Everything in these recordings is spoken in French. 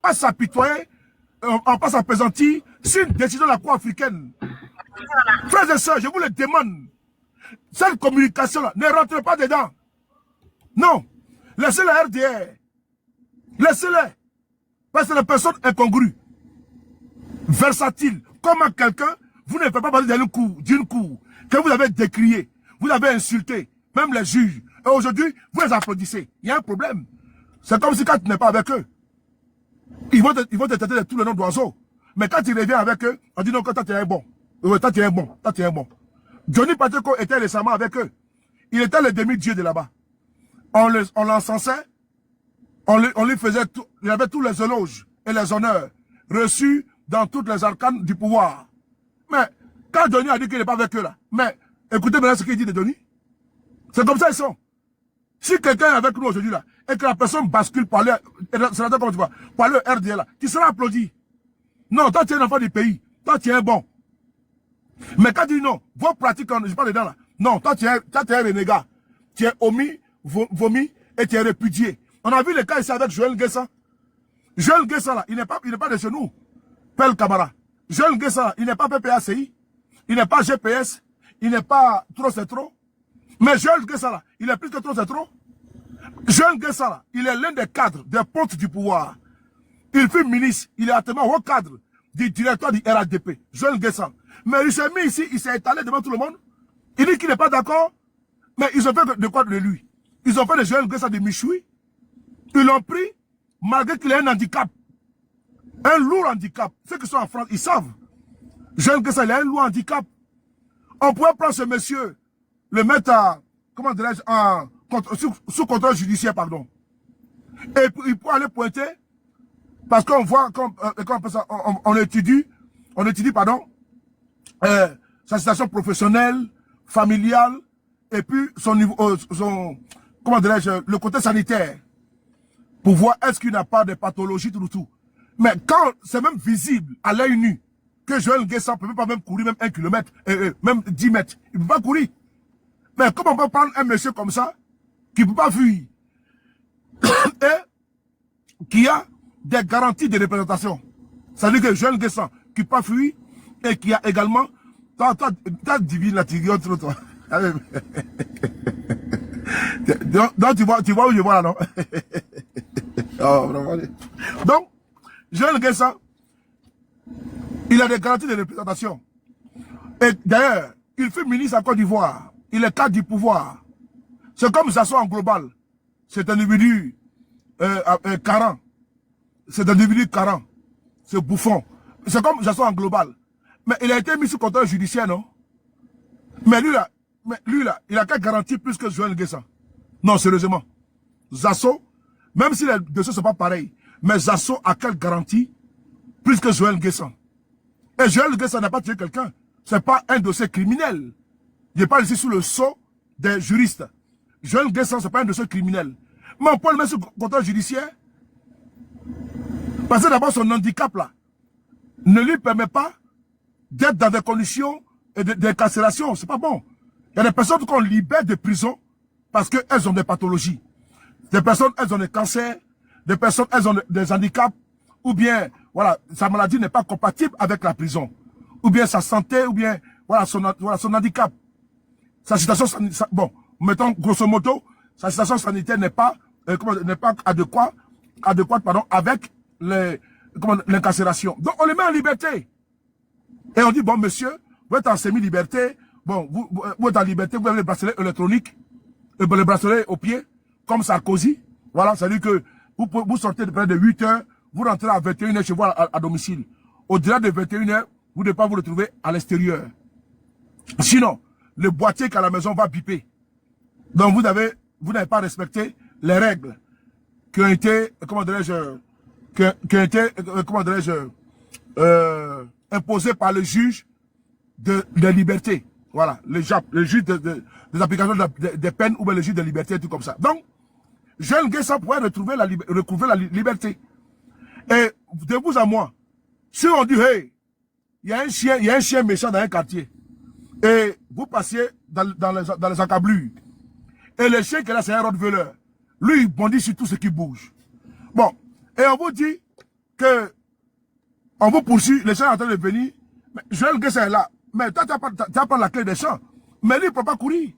pas s'apitoyer, on pas s'apaisantir sur une décision de la Cour africaine. Frères et sœurs, je vous le demande, cette communication-là, ne rentrez pas dedans. Non, laissez la RDR. Laissez-les. Parce que c'est une personne incongrue, versatile. Comment quelqu'un, vous ne faites pas partie d'une cour, que vous avez décrié, vous avez insulté, même les juges. Et aujourd'hui, vous les applaudissez. Il y a un problème. C'est comme si quand tu n'es pas avec eux, ils vont te traiter de tous les noms d'oiseaux. Mais quand tu reviens avec eux, on dit non, que toi tu es bon. Toi tu es bon. Toi tu es bon. Johnny Pacheco était récemment avec eux. Il était le demi-dieu de là-bas. On l'encensait. On lui faisait tout. Il avait tous les éloges et les honneurs reçus dans toutes les arcanes du pouvoir. Mais quand Johnny a dit qu'il n'est pas avec eux là, mais écoutez maintenant ce qu'il dit de Johnny. C'est comme ça ils sont. Si quelqu'un est avec nous aujourd'hui là, et que la personne bascule par le, comment tu vois, par le RDL là, tu seras applaudi. Non, toi tu es un enfant du pays, toi tu es un bon. Mais quand tu dis non, vos pratiques, je parle dedans là, non, toi tu es un renégat. Tu es omis, vomi et tu es répudié. On a vu le cas ici avec Joël Nguessa. Joël Nguessa là, il n'est pas de chez nous. Pel Camara. Joël Nguessa là, il n'est pas PPACI, il n'est pas GPS, il n'est pas trop c'est trop. Mais Joël Nguessa là, il est plus que trop c'est trop. Joël Nguessa là, il est l'un des cadres, des pontes du pouvoir. Il fut ministre, il est actuellement haut cadre du directeur du RADP. Joël Nguessa. Mais il s'est mis ici, il s'est étalé devant tout le monde. Il dit qu'il n'est pas d'accord. Mais ils ont fait de quoi de lui? Ils ont fait de Joël Nguessa de Michoui. Ils l'ont pris, malgré qu'il ait un handicap. Un lourd handicap. Ceux qui sont en France, ils savent. Joël Nguessa, il a un lourd handicap. On pourrait prendre ce monsieur, le mettre à, comment dirais-je, sous contrôle judiciaire, pardon. Et il pourrait aller pointer, parce qu'on voit, on étudie, pardon, sa situation professionnelle, familiale, et puis son niveau, comment dirais-je, le côté sanitaire, pour voir est-ce qu'il n'a pas de pathologie, tout. Mais quand c'est même visible, à l'œil nu, que Joël Nguessa ne peut pas même courir même 1 kilomètre, même 10 mètres, il ne peut pas courir. Mais comment on peut prendre un monsieur comme ça, qui ne peut pas fuir, et qui a des garanties de représentation. C'est-à-dire que Joël Nguessa, qui ne peut pas fuir, et qui a également, toi, divine la tigre, toi. Donc, tu vois où je vois là, non? Oh, donc, Joël Nguessa, il a des garanties de représentation. Et d'ailleurs, il fait ministre en Côte d'Ivoire. Il est cadre du pouvoir. C'est comme Zasso en global. C'est un individu carent. C'est un individu carent. C'est bouffon. C'est comme Zasso en global. Mais il a été mis sous contrôle judiciaire, non? Mais lui là, il a qu'à garantir plus que Joël Nguessa. Non, sérieusement. Zasso, même si les dossiers ne sont pas pareils, mais Zasso a quelle garantie plus que Joël Nguessa. Et Joël Nguessa n'a pas tué quelqu'un. Ce n'est pas un dossier criminel. Je parle ici sous le sceau des juristes. Joël Nguessa, ce n'est pas un dossier criminel. Mais on peut le mettre sous contrôle judiciaire. Parce que d'abord, son handicap là ne lui permet pas d'être dans des conditions d'incarcération. C'est pas bon. Il y a des personnes qu'on libère de prison parce qu'elles ont des pathologies. Des personnes, elles ont des cancers. Des personnes, elles ont des handicaps. Ou bien, voilà, sa maladie n'est pas compatible avec la prison. Ou bien sa santé, ou bien, voilà, son handicap. Sa situation sanitaire, bon, mettons, grosso modo, sa situation sanitaire n'est pas adéquate, pardon, avec l'incarcération. Donc, on les met en liberté. Et on dit, bon, monsieur, vous êtes en semi-liberté, bon, vous êtes en liberté, vous avez le bracelet électronique, le bracelet au pied, comme Sarkozy. Voilà, c'est-à-dire que vous sortez de près de 8 heures, vous rentrez à 21 h chez vous à domicile. Au-delà de 21 h, vous ne devez pas vous retrouver à l'extérieur. Sinon, le boîtier qu'à la maison va biper. Donc vous n'avez pas respecté les règles qui ont été, comment dirais-je, imposées par le juge de liberté. Voilà, le juge des applications des peines ou bien le juge de liberté, tout comme ça. Donc, Joël Nguessa pourrait recouvrer la liberté. Et de vous à moi, si on dit, hey, il y a un chien méchant dans un quartier, et vous passiez dans les encablures, et le chien qui est là, c'est un Rottweiler. Lui, il bondit sur tout ce qui bouge. Bon, et on vous dit que on vous poursuit, les gens sont en train de venir. Mais Joël Nguessa est là. Mais toi, tu n'as pas la clé des champs. Mais lui, il ne peut pas courir.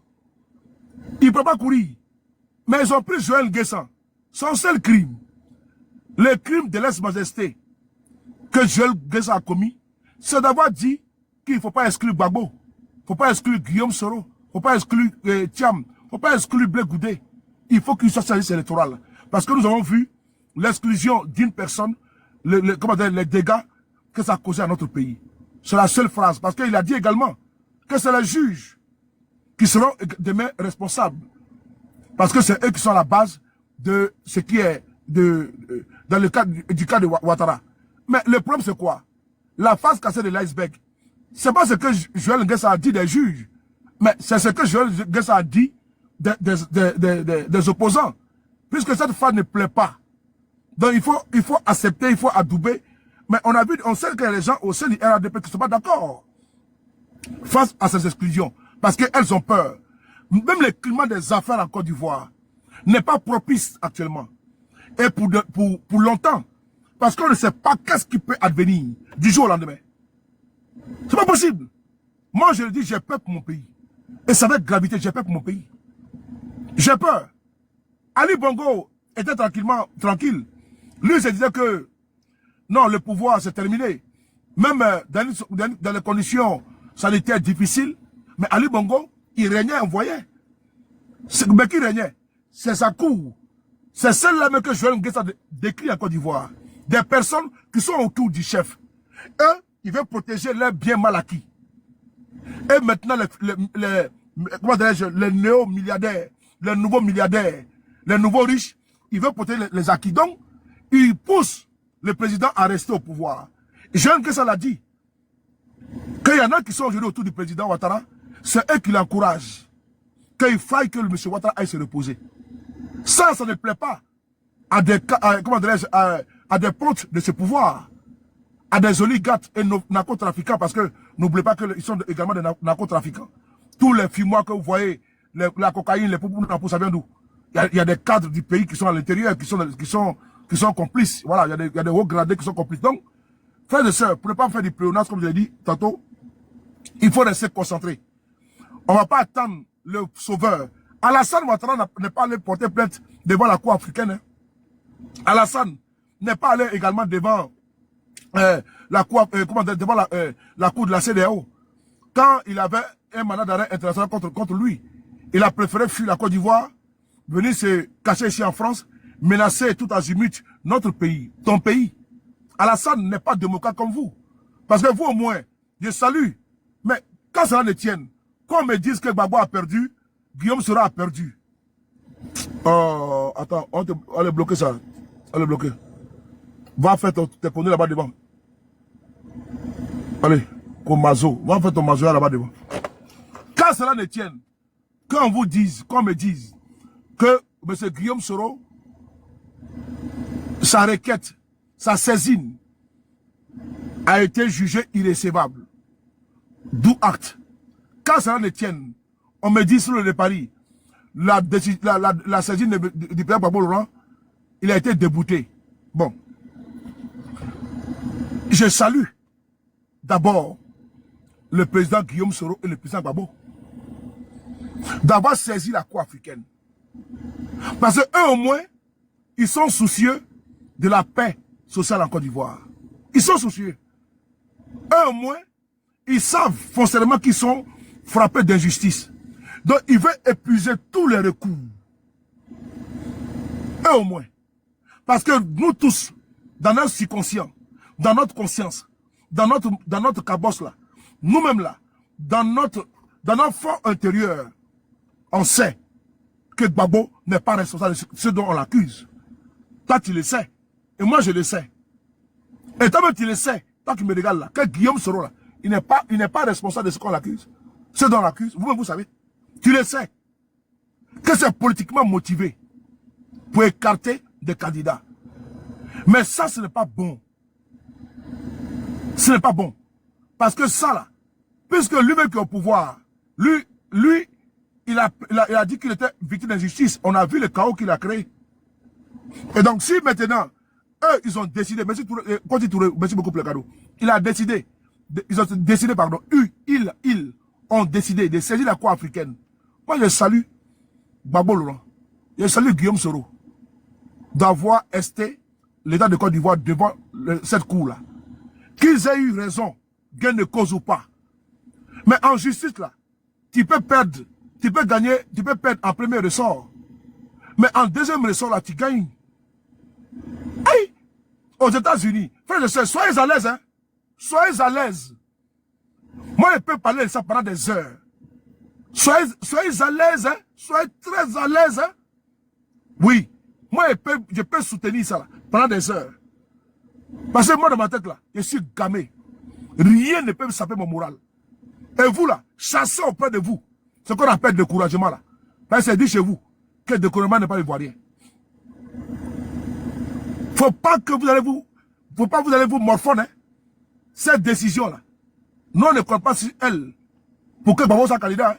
Il ne peut pas courir. Mais ils ont pris Joël Nguessa. Son seul crime, le crime de lèse-majesté que Joël Nguessa a commis, c'est d'avoir dit qu'il ne faut pas exclure Gbagbo. Il ne faut pas exclure Guillaume Soro. Il ne faut pas exclure Thiam. Il ne faut pas exclure Blé Goudé. Il faut qu'il soit sur la liste électorale. Parce que nous avons vu l'exclusion d'une personne, les dégâts que ça a causé à notre pays. C'est la seule phrase. Parce qu'il a dit également que c'est les juges qui seront demain responsables. Parce que c'est eux qui sont à la base de ce qui est dans le cas du cas de Ouattara. Mais le problème c'est quoi? La face cassée de l'iceberg. C'est pas ce que Joël Nguessa a dit des juges. Mais c'est ce que Joël Nguessa a dit des opposants. Puisque cette phase ne plaît pas. Donc il faut accepter, il faut adouber. Mais on sait que les gens au sein du RADP qui ne sont pas d'accord face à ces exclusions. Parce qu'elles ont peur. Même le climat des affaires en Côte d'Ivoire n'est pas propice actuellement. Et pour longtemps. Parce qu'on ne sait pas qu'est-ce qui peut advenir du jour au lendemain. C'est pas possible. Moi, je le dis, j'ai peur pour mon pays. Et c'est avec gravité, j'ai peur pour mon pays. J'ai peur. Ali Bongo était tranquille. Lui, il se disait que non, le pouvoir, c'est terminé. Même dans les conditions sanitaires difficiles, mais Ali Bongo, il régnait, on voyait. Mais qui régnait? C'est sa cour. C'est celle-là même que Joël Nguessa décrit en Côte d'Ivoire. Des personnes qui sont autour du chef. Eux, ils veulent protéger leurs biens mal acquis. Et maintenant, les néo-milliardaires, les nouveaux milliardaires, les nouveaux riches, ils veulent protéger les acquis. Donc, ils poussent le président à rester au pouvoir. Joël Nguessa l'a dit. Qu'il y en a qui sont aujourd'hui autour du président Ouattara, c'est eux qui l'encouragent. Qu'il faille que le monsieur Ouattara aille se reposer. Ça ne plaît pas à des pontes de ce pouvoir, à des oligarques et narcotrafiquants, parce que n'oubliez pas qu'ils sont également des narcotrafiquants. Tous les fumoirs que vous voyez, la cocaïne, les poupous, ça vient d'où? Il y a des cadres du pays qui sont à l'intérieur, qui sont complices. Voilà, il y a des hauts gradés qui sont complices. Donc, frères et sœurs, pour ne pas faire du pléonasme, comme je l'ai dit tantôt, il faut rester concentré. On ne va pas attendre le sauveur. Alassane Ouattara n'est pas allé porter plainte devant la Cour africaine. Hein. Alassane n'est pas allé également devant la Cour de la CEDEAO. Quand il avait un mandat d'arrêt international contre lui, il a préféré fuir la Côte d'Ivoire, venir se cacher ici en France, menacer tout azimut notre pays, ton pays. Alassane n'est pas démocrate comme vous. Parce que vous au moins, je salue. Mais quand cela ne tienne, quand on me dise que Gbagbo a perdu, Guillaume Soro a perdu. Attends, on va bloquer ça. On va le bloquer. Va faire tes conneries là-bas devant. Allez, comme Mazo. Va faire ton Mazo là-bas devant. Quand cela ne tienne, qu'on vous dise, qu'on me dise que M. Guillaume Soro, sa requête, sa saisine a été jugée irrécevable. D'où acte. Quand cela ne tienne, on me dit sur le Paris, la saisine du président Gbagbo Laurent, il a été débouté. Bon. Je salue d'abord le président Guillaume Soro et le président Gbagbo d'avoir saisi la Cour africaine. Parce qu'eux au moins, ils sont soucieux de la paix sociale en Côte d'Ivoire. Ils sont soucieux. Eux au moins, ils savent foncièrement qu'ils sont frappés d'injustice. Donc, ils veulent épuiser tous les recours. Eux au moins. Parce que nous tous, dans notre subconscient, dans notre conscience, dans notre cabosse là, nous-mêmes là, dans notre fort intérieur, on sait que Gbagbo n'est pas responsable de ce dont on l'accuse. Toi, tu le sais. Et moi, je le sais. Et toi-même, tu le sais. Toi qui me regardes là, que Guillaume Soro là, il n'est pas responsable de ce qu'on l'accuse. Ce dont on l'accuse, vous-même, vous savez. Tu le sais. Que c'est politiquement motivé pour écarter des candidats. Mais ça, ce n'est pas bon. Ce n'est pas bon. Parce que ça, là, puisque lui-même qui est au pouvoir, lui, il a dit qu'il était victime d'injustice. On a vu le chaos qu'il a créé. Et donc, si maintenant, eux, ils ont décidé, merci Touré, merci beaucoup pour le cadeau. Il a décidé, ils ont décidé, pardon, ils ont décidé de saisir la cour africaine. Moi, je salue Gbagbo Laurent. Je salue Guillaume Soro d'avoir esté l'État de Côte d'Ivoire devant cette cour-là. Qu'ils aient eu raison, gain de cause ou pas. Mais en justice, là, tu peux perdre, tu peux gagner, tu peux perdre en premier ressort. Mais en deuxième ressort, là, tu gagnes. Hey! Aux États-Unis, frère, soyez à l'aise, hein. Soyez à l'aise. Moi, je peux parler de ça pendant des heures. Soyez à l'aise, hein. Soyez très à l'aise, hein. Oui. Moi, je peux soutenir ça là, pendant des heures. Parce que moi, dans ma tête, là, je suis gamé. Rien ne peut me saper mon moral. Et vous, là, chassez auprès de vous ce qu'on appelle découragement, là. Parce que c'est dit chez vous que le découragement n'est pas ivoirien. Faut pas que vous allez vous morfondre, hein. Cette décision-là. Nous, on ne croit pas sur elle pour que Gbagbo soit candidat. Hein.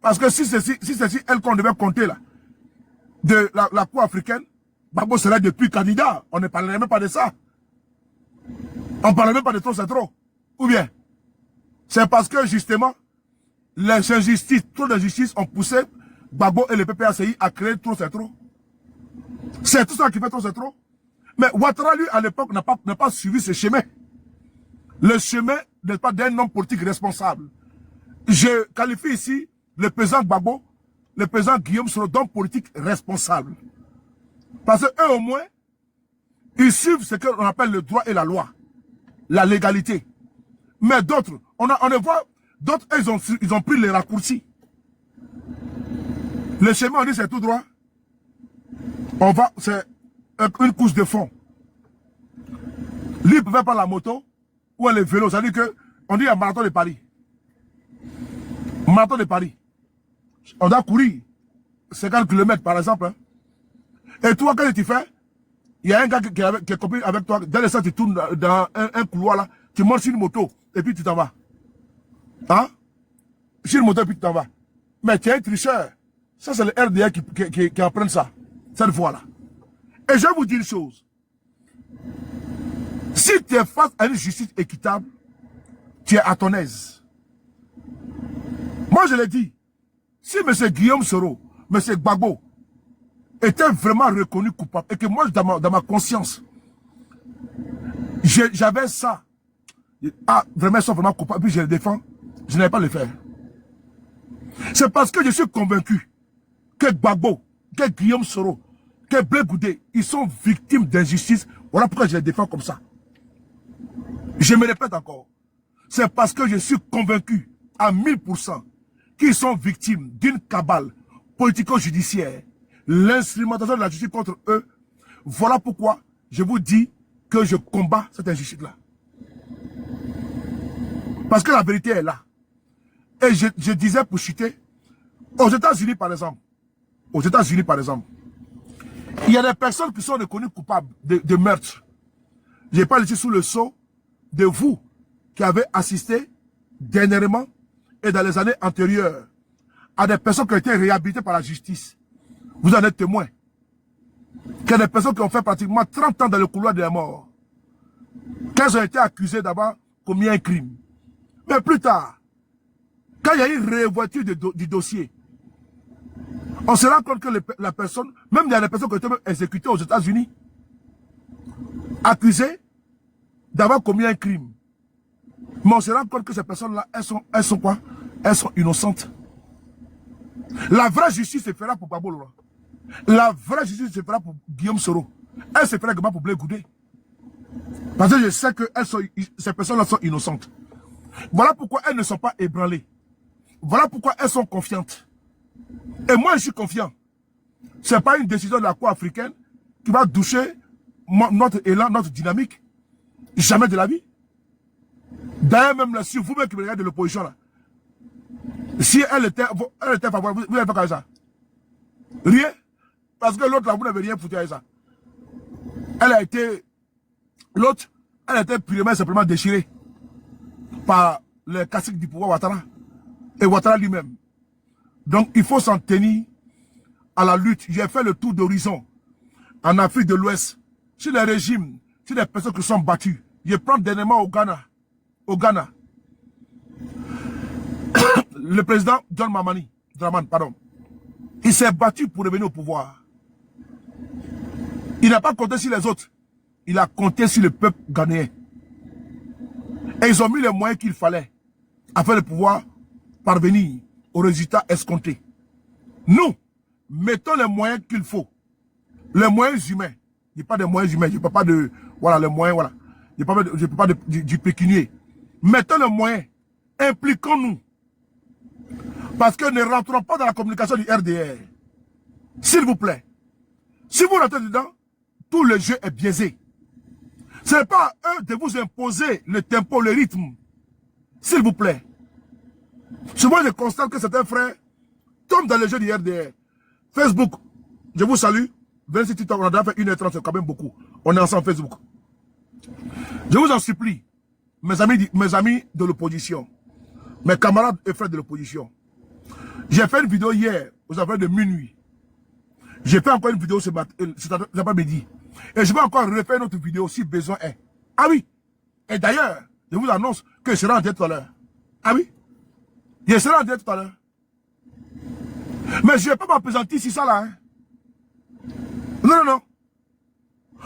Parce que si c'est si elle qu'on devait compter, là, de la cour africaine, Gbagbo serait depuis candidat. On ne parlerait même pas de ça. On ne parlerait même pas de trop, c'est trop. Ou bien, c'est parce que justement, les injustices, trop d'injustices ont poussé Gbagbo et le PPACI à créer trop, c'est trop. C'est tout ça qui fait trop, c'est trop. Mais Ouattara, lui, à l'époque, n'a pas suivi ce chemin. Le chemin n'est pas d'un homme politique responsable. Je qualifie ici le président Gbagbo, le président Guillaume Soro d'homme politique responsable. Parce qu'eux, au moins, ils suivent ce qu'on appelle le droit et la loi. La légalité. Mais d'autres, on voit, d'autres, ils ont pris les raccourcis. Le chemin, on dit c'est tout droit. C'est une couche de fond. Lui, il peut faire par la moto ou le vélo. C'est-à-dire que, on dit un marathon de Paris. Marathon de Paris. On doit courir 50 km par exemple. Hein. Et toi, quand tu fais, il y a un gars qui est copié avec toi. Dans le sens, tu tournes dans un couloir là. Tu montes sur une moto et puis tu t'en vas. Hein? Sur une moto et puis tu t'en vas. Mais tu es un tricheur. Ça, c'est le RDA qui apprend ça. Cette fois-là. Et je vais vous dire une chose. Si tu es face à une justice équitable, tu es à ton aise. Moi, je l'ai dit. Si M. Guillaume Soro, M. Gbagbo, était vraiment reconnu coupable, et que moi, dans ma conscience, j'avais ça, vraiment, ils sont vraiment coupables, puis je les défends, je n'allais pas le faire. C'est parce que je suis convaincu que Gbagbo, que Guillaume Soro, que Blé Goudé, ils sont victimes d'injustice. Voilà pourquoi je les défends comme ça. Je me répète encore. C'est parce que je suis convaincu à 1000% qu'ils sont victimes d'une cabale politico-judiciaire, l'instrumentation de la justice contre eux. Voilà pourquoi je vous dis que je combats cette injustice-là. Parce que la vérité est là. Et je disais pour chuter, aux États-Unis par exemple, il y a des personnes qui sont reconnues coupables de meurtre. Je parle ici sous le sceau de vous qui avez assisté dernièrement et dans les années antérieures à des personnes qui ont été réhabilitées par la justice. Vous en êtes témoins. Il y a des personnes qui ont fait pratiquement 30 ans dans le couloir de la mort. Qu'elles ont été accusées d'avoir commis un crime. Mais plus tard, quand il y a eu une réouverture du dossier, on se rend compte que la personne, même il y a des personnes qui ont été exécutées aux États-Unis, accusées d'avoir commis un crime. Mais on se rend compte que ces personnes-là, elles sont quoi? Elles sont innocentes. La vraie justice se fera pour Gbagbo Laurent. La vraie justice se fera pour Guillaume Soro. Elle se fera également pour Blé Goudé. Parce que je sais que ces personnes-là sont innocentes. Voilà pourquoi elles ne sont pas ébranlées. Voilà pourquoi elles sont confiantes. Et moi, je suis confiant. Ce n'est pas une décision de la Cour africaine qui va doucher notre élan, notre dynamique. Jamais de la vie. D'ailleurs, même là, si vous-même qui me regardez de l'opposition, là, si elle était favorable, vous n'avez pas qu'à ça. Rien. Parce que l'autre, là, vous n'avez rien foutu avec ça. L'autre, elle a été purement simplement déchirée par le cacique du pouvoir Ouattara. Et Ouattara lui-même. Donc, il faut s'en tenir à la lutte. J'ai fait le tour d'horizon en Afrique de l'Ouest sur les régimes, sur les personnes qui sont battues. Je prends dernièrement au Ghana. Au Ghana. Le président John Dramani, pardon. Il s'est battu pour revenir au pouvoir. Il n'a pas compté sur les autres. Il a compté sur le peuple ghanéen. Et ils ont mis les moyens qu'il fallait afin de pouvoir parvenir aux résultats escomptés. Nous, mettons les moyens qu'il faut. Les moyens humains. Je ne parle pas des moyens humains. Je ne parle pas de... Voilà, les moyens, voilà. Je ne parle pas du pécunier. Mettons les moyens. Impliquons-nous. Parce que ne rentrons pas dans la communication du RDR. S'il vous plaît. Si vous rentrez dedans, tout le jeu est biaisé. Ce n'est pas à eux de vous imposer le tempo, le rythme. S'il vous plaît. Souvent, je constate que certains frères tombent dans le jeu du RDR. Facebook, je vous salue. Venez sur TikTok, on a déjà fait 1h30, c'est quand même beaucoup. On est ensemble Facebook. Je vous en supplie, mes amis de l'opposition, mes camarades et frères de l'opposition. J'ai fait une vidéo hier, aux alentours de minuit. J'ai fait encore une vidéo cet après-midi. Et je vais encore refaire une autre vidéo si besoin est. Ah oui. Et d'ailleurs, je vous annonce que je serai en direct tout à l'heure. Ah oui. Je serai en direct tout à l'heure. Mais je ne vais pas m'appesantir sur ça là. Hein. Non, non, non.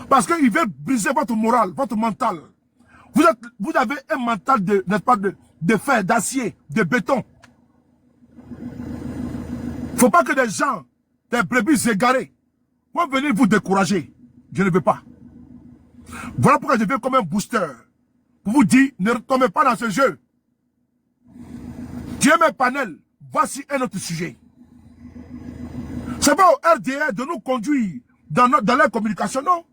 Parce qu'il veut briser votre morale, votre mental. Vous avez un mental n'est-ce pas, de fer, d'acier, de béton. Il ne faut pas que des gens, des brebis égarés, vont venir vous décourager. Je ne veux pas. Voilà pourquoi je viens comme un booster. Pour vous dire, ne tombez pas dans ce jeu. Dieu mes panels, voici un autre sujet. C'est pas au RDR de nous conduire dans la communication, non.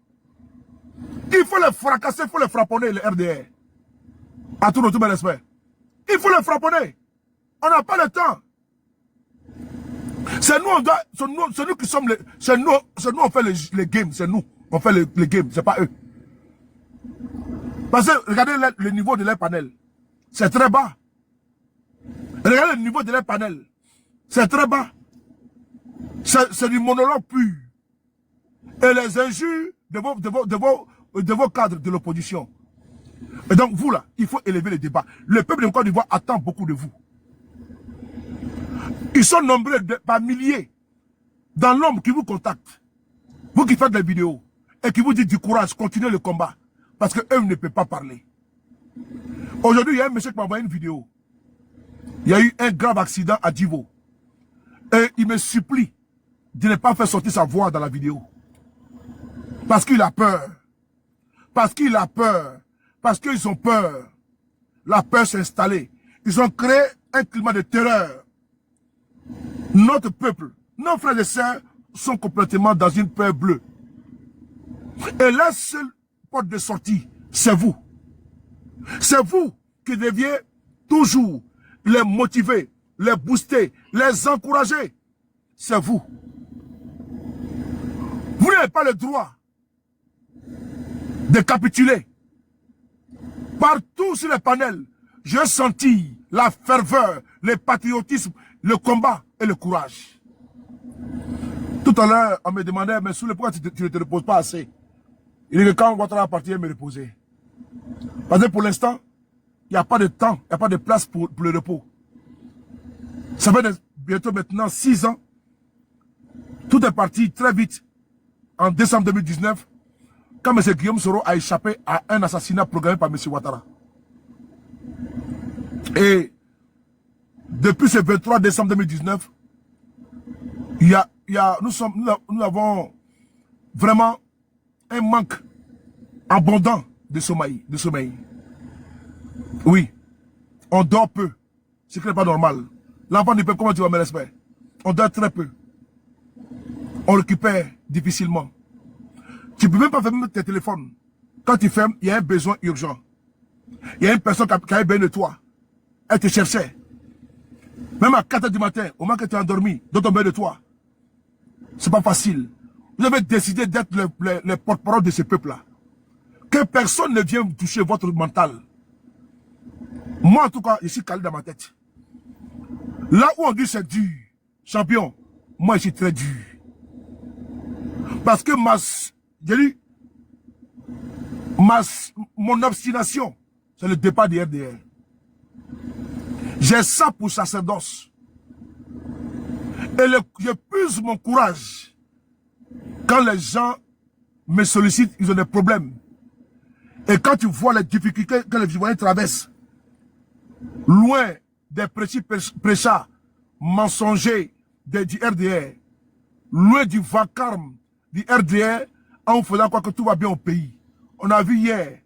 Il faut les fracasser, il faut les frapponner, le RDR. À tout mon respect. Il faut les frapponner. On n'a pas le temps. C'est nous qui sommes c'est nous on fait les games, c'est nous. On fait les games, c'est pas eux. Parce que regardez le niveau de leur panel. C'est très bas. Regardez le niveau de leur panel. C'est très bas. C'est du monologue pur. Et les injures de vos cadres de l'opposition. Et donc vous là, il faut élever le débat. Le peuple de Côte d'Ivoire attend beaucoup de vous. Ils sont nombreux par milliers dans l'homme qui vous contacte. Vous qui faites des vidéos et qui vous dites du courage, continuez le combat. Parce qu'eux ne peuvent pas parler. Aujourd'hui, il y a un monsieur qui m'a envoyé une vidéo. Il y a eu un grave accident à Divo. Et il me supplie de ne pas faire sortir sa voix dans la vidéo. Parce qu'il a peur. Parce qu'il a peur. Parce qu'ils ont peur. La peur s'est installée. Ils ont créé un climat de terreur. Notre peuple, nos frères et sœurs sont complètement dans une peur bleue. Et la seule porte de sortie, c'est vous. C'est vous qui deviez toujours les motiver, les booster, les encourager. C'est vous. Vous n'avez pas le droit de capituler. Partout sur les panels, j'ai senti la ferveur, le patriotisme, le combat et le courage. Tout à l'heure, on me demandait, mais sous le pourquoi tu ne te reposes pas assez? Il dit que quand Ouattara va partir, me reposer. Parce que pour l'instant, il n'y a pas de temps, il n'y a pas de place pour le repos. Ça fait bientôt maintenant 6 ans. Tout est parti très vite. En décembre 2019, quand M. Guillaume Soro a échappé à un assassinat programmé par M. Ouattara. Et depuis ce 23 décembre 2019, nous avons vraiment un manque abondant de sommeil. Oui, on dort peu, ce qui n'est pas normal. L'enfant du peuple, comment tu vas me respecter? On dort très peu. On récupère difficilement. Tu ne peux même pas fermer tes téléphones. Quand tu fermes, il y a un besoin urgent. Il y a une personne qui a besoin de toi. Elle te cherchait. Même à 4 h du matin, au moment que tu es endormi, dont on besoin de toi. C'est pas facile. Vous avez décidé d'être le porte-parole de ce peuple-là. Que personne ne vienne toucher votre mental. Moi, en tout cas, je suis calé dans ma tête. Là où on dit c'est dur, champion, moi je suis très dur. Parce que j'ai dit, Mon obstination, c'est le départ du RDR. J'ai ça pour sacerdoce. Et je puise mon courage quand les gens me sollicitent, ils ont des problèmes. Et quand tu vois les difficultés que les Ivoiriens traversent, loin des prêchats mensongers du RDR, loin du vacarme du RDR, en faisant quoi que tout va bien au pays. On a vu hier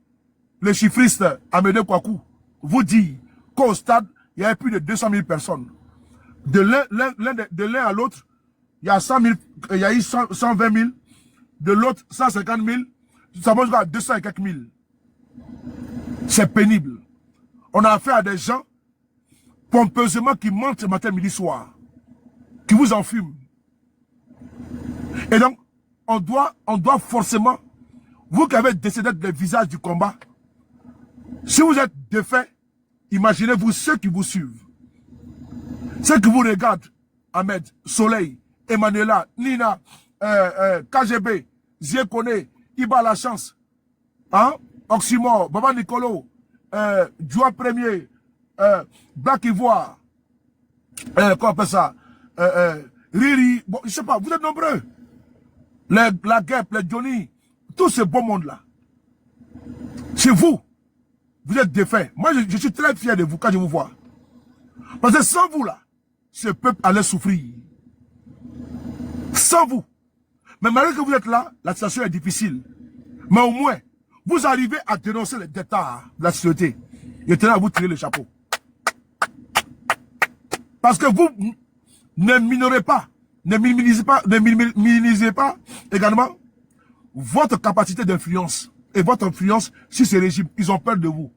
le chiffriste Amédée Kouakou vous dire qu'au stade, il y avait plus de 200 000 personnes. De l'un à l'autre, il y a 100 000, il y a eu 120 000, de l'autre 150 000, ça monte jusqu'à 200 et quelques mille. C'est pénible. On a affaire à des gens pompeusement qui mentent matin, midi, soir, qui vous enfument. Et donc, on doit forcément, vous qui avez décédé des visages du combat, si vous êtes défait, imaginez-vous ceux qui vous suivent. Ceux qui vous regardent, Ahmed, Soleil, Emmanuela, Nina, KGB, Ziekone, Iba La Chance, hein? Oxymore, Baba Nicolo, Joa Premier, Black Ivoire, comment on appelle ça, Riri, bon, je sais pas, vous êtes nombreux. La Guêpe, les Johnny, tout ce beau monde-là. C'est vous. Vous êtes défaits. Moi, je suis très fier de vous quand je vous vois. Parce que sans vous, là, ce peuple allait souffrir. Sans vous. Mais malgré que vous êtes là, la situation est difficile. Mais au moins, vous arrivez à dénoncer les détails de la société. Et tenez à vous tirer le chapeau. Parce que vous ne minorez pas, ne minimisez pas également votre capacité d'influence et votre influence sur ces régimes. Ils ont peur de vous.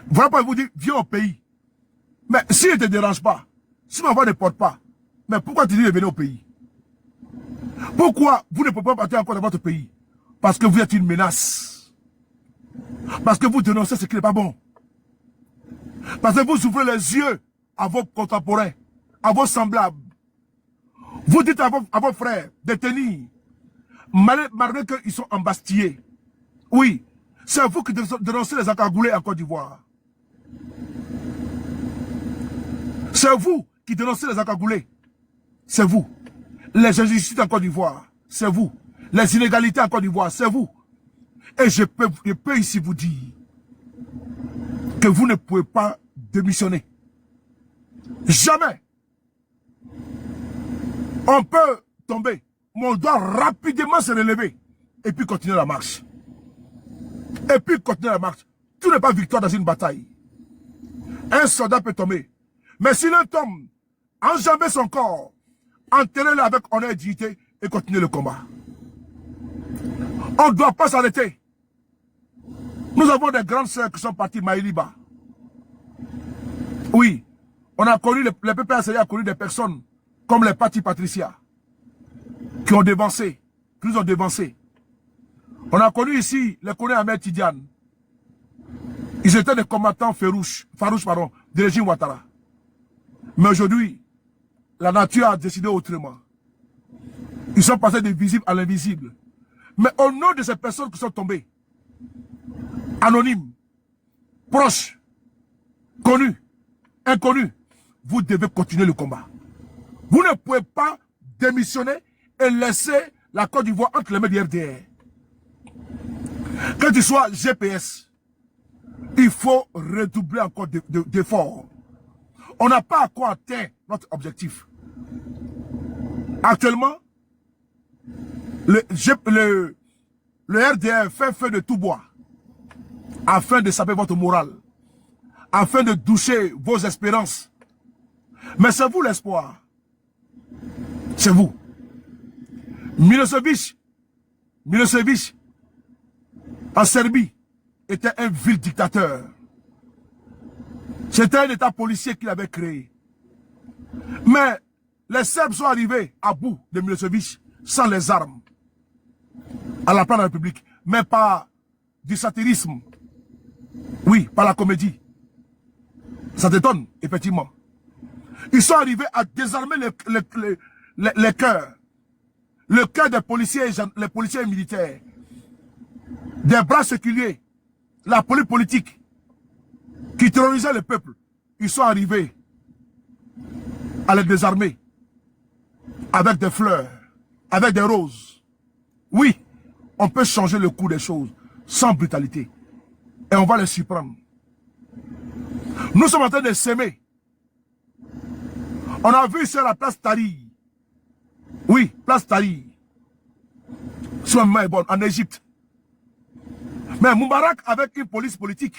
Voilà pourquoi ils vous disent, viens au pays. Mais s'ils ne te dérangent pas, si ma voix ne porte pas, mais pourquoi tu dis de venir au pays? Pourquoi vous ne pouvez pas partir encore dans votre pays? Parce que vous êtes une menace. Parce que vous dénoncez ce qui n'est pas bon. Parce que vous ouvrez les yeux à vos contemporains, à vos semblables. Vous dites à vos frères de tenir, malgré qu'ils sont embastillés. Oui, c'est vous qui dénoncez les encagoulés en Côte d'Ivoire. C'est vous qui dénoncez les encagoulés. C'est vous. Les injustices en Côte d'Ivoire, c'est vous. Les inégalités en Côte d'Ivoire, c'est vous. Et je peux ici vous dire que vous ne pouvez pas démissionner. Jamais. On peut tomber, mais on doit rapidement se relever et puis continuer la marche. Et puis continuer la marche. Tout n'est pas victoire dans une bataille. Un soldat peut tomber. Mais s'il tombe, enjamber son corps, enterrez-le avec honneur et dignité et continuer le combat. On ne doit pas s'arrêter. Nous avons des grandes sœurs qui sont parties Maïliba. Oui, on a connu, le PPAC a connu des personnes comme les partis Patricia qui ont dévancé, qui nous ont dévancé. On a connu ici les Kone Ahmed Tidiane. Ils étaient des combattants farouches du régime Ouattara. Mais aujourd'hui, la nature a décidé autrement. Ils sont passés du visible à l'invisible. Mais au nom de ces personnes qui sont tombées, anonymes, proches, connus, inconnus, vous devez continuer le combat. Vous ne pouvez pas démissionner et laisser la Côte d'Ivoire entre les mains du RDR. Que tu sois GPS, il faut redoubler encore d'efforts. On n'a pas encore atteint notre objectif. Actuellement, le RDR fait feu de tout bois afin de saper votre morale, afin de doucher vos espérances. Mais c'est vous l'espoir. C'est vous. Milosevic, en Serbie, était un vil dictateur. C'était un état policier qu'il avait créé. Mais les Serbes sont arrivés à bout de Milosevic sans les armes à la place de la République, mais par du satirisme. Oui, par la comédie. Ça t'étonne, effectivement. Ils sont arrivés à désarmer les cœurs. Le cœur des policiers, les policiers militaires. des bras séculiers, la police politique, qui terrorisait le peuple, ils sont arrivés à les désarmer avec des fleurs, avec des roses. Oui, on peut changer le cours des choses sans brutalité. Et on va les surprendre. Nous sommes en train de s'aimer. On a vu sur la place Tahrir. Oui, place Tahrir. Sur Maïbon, en Égypte. Mais Moubarak, avec une police politique,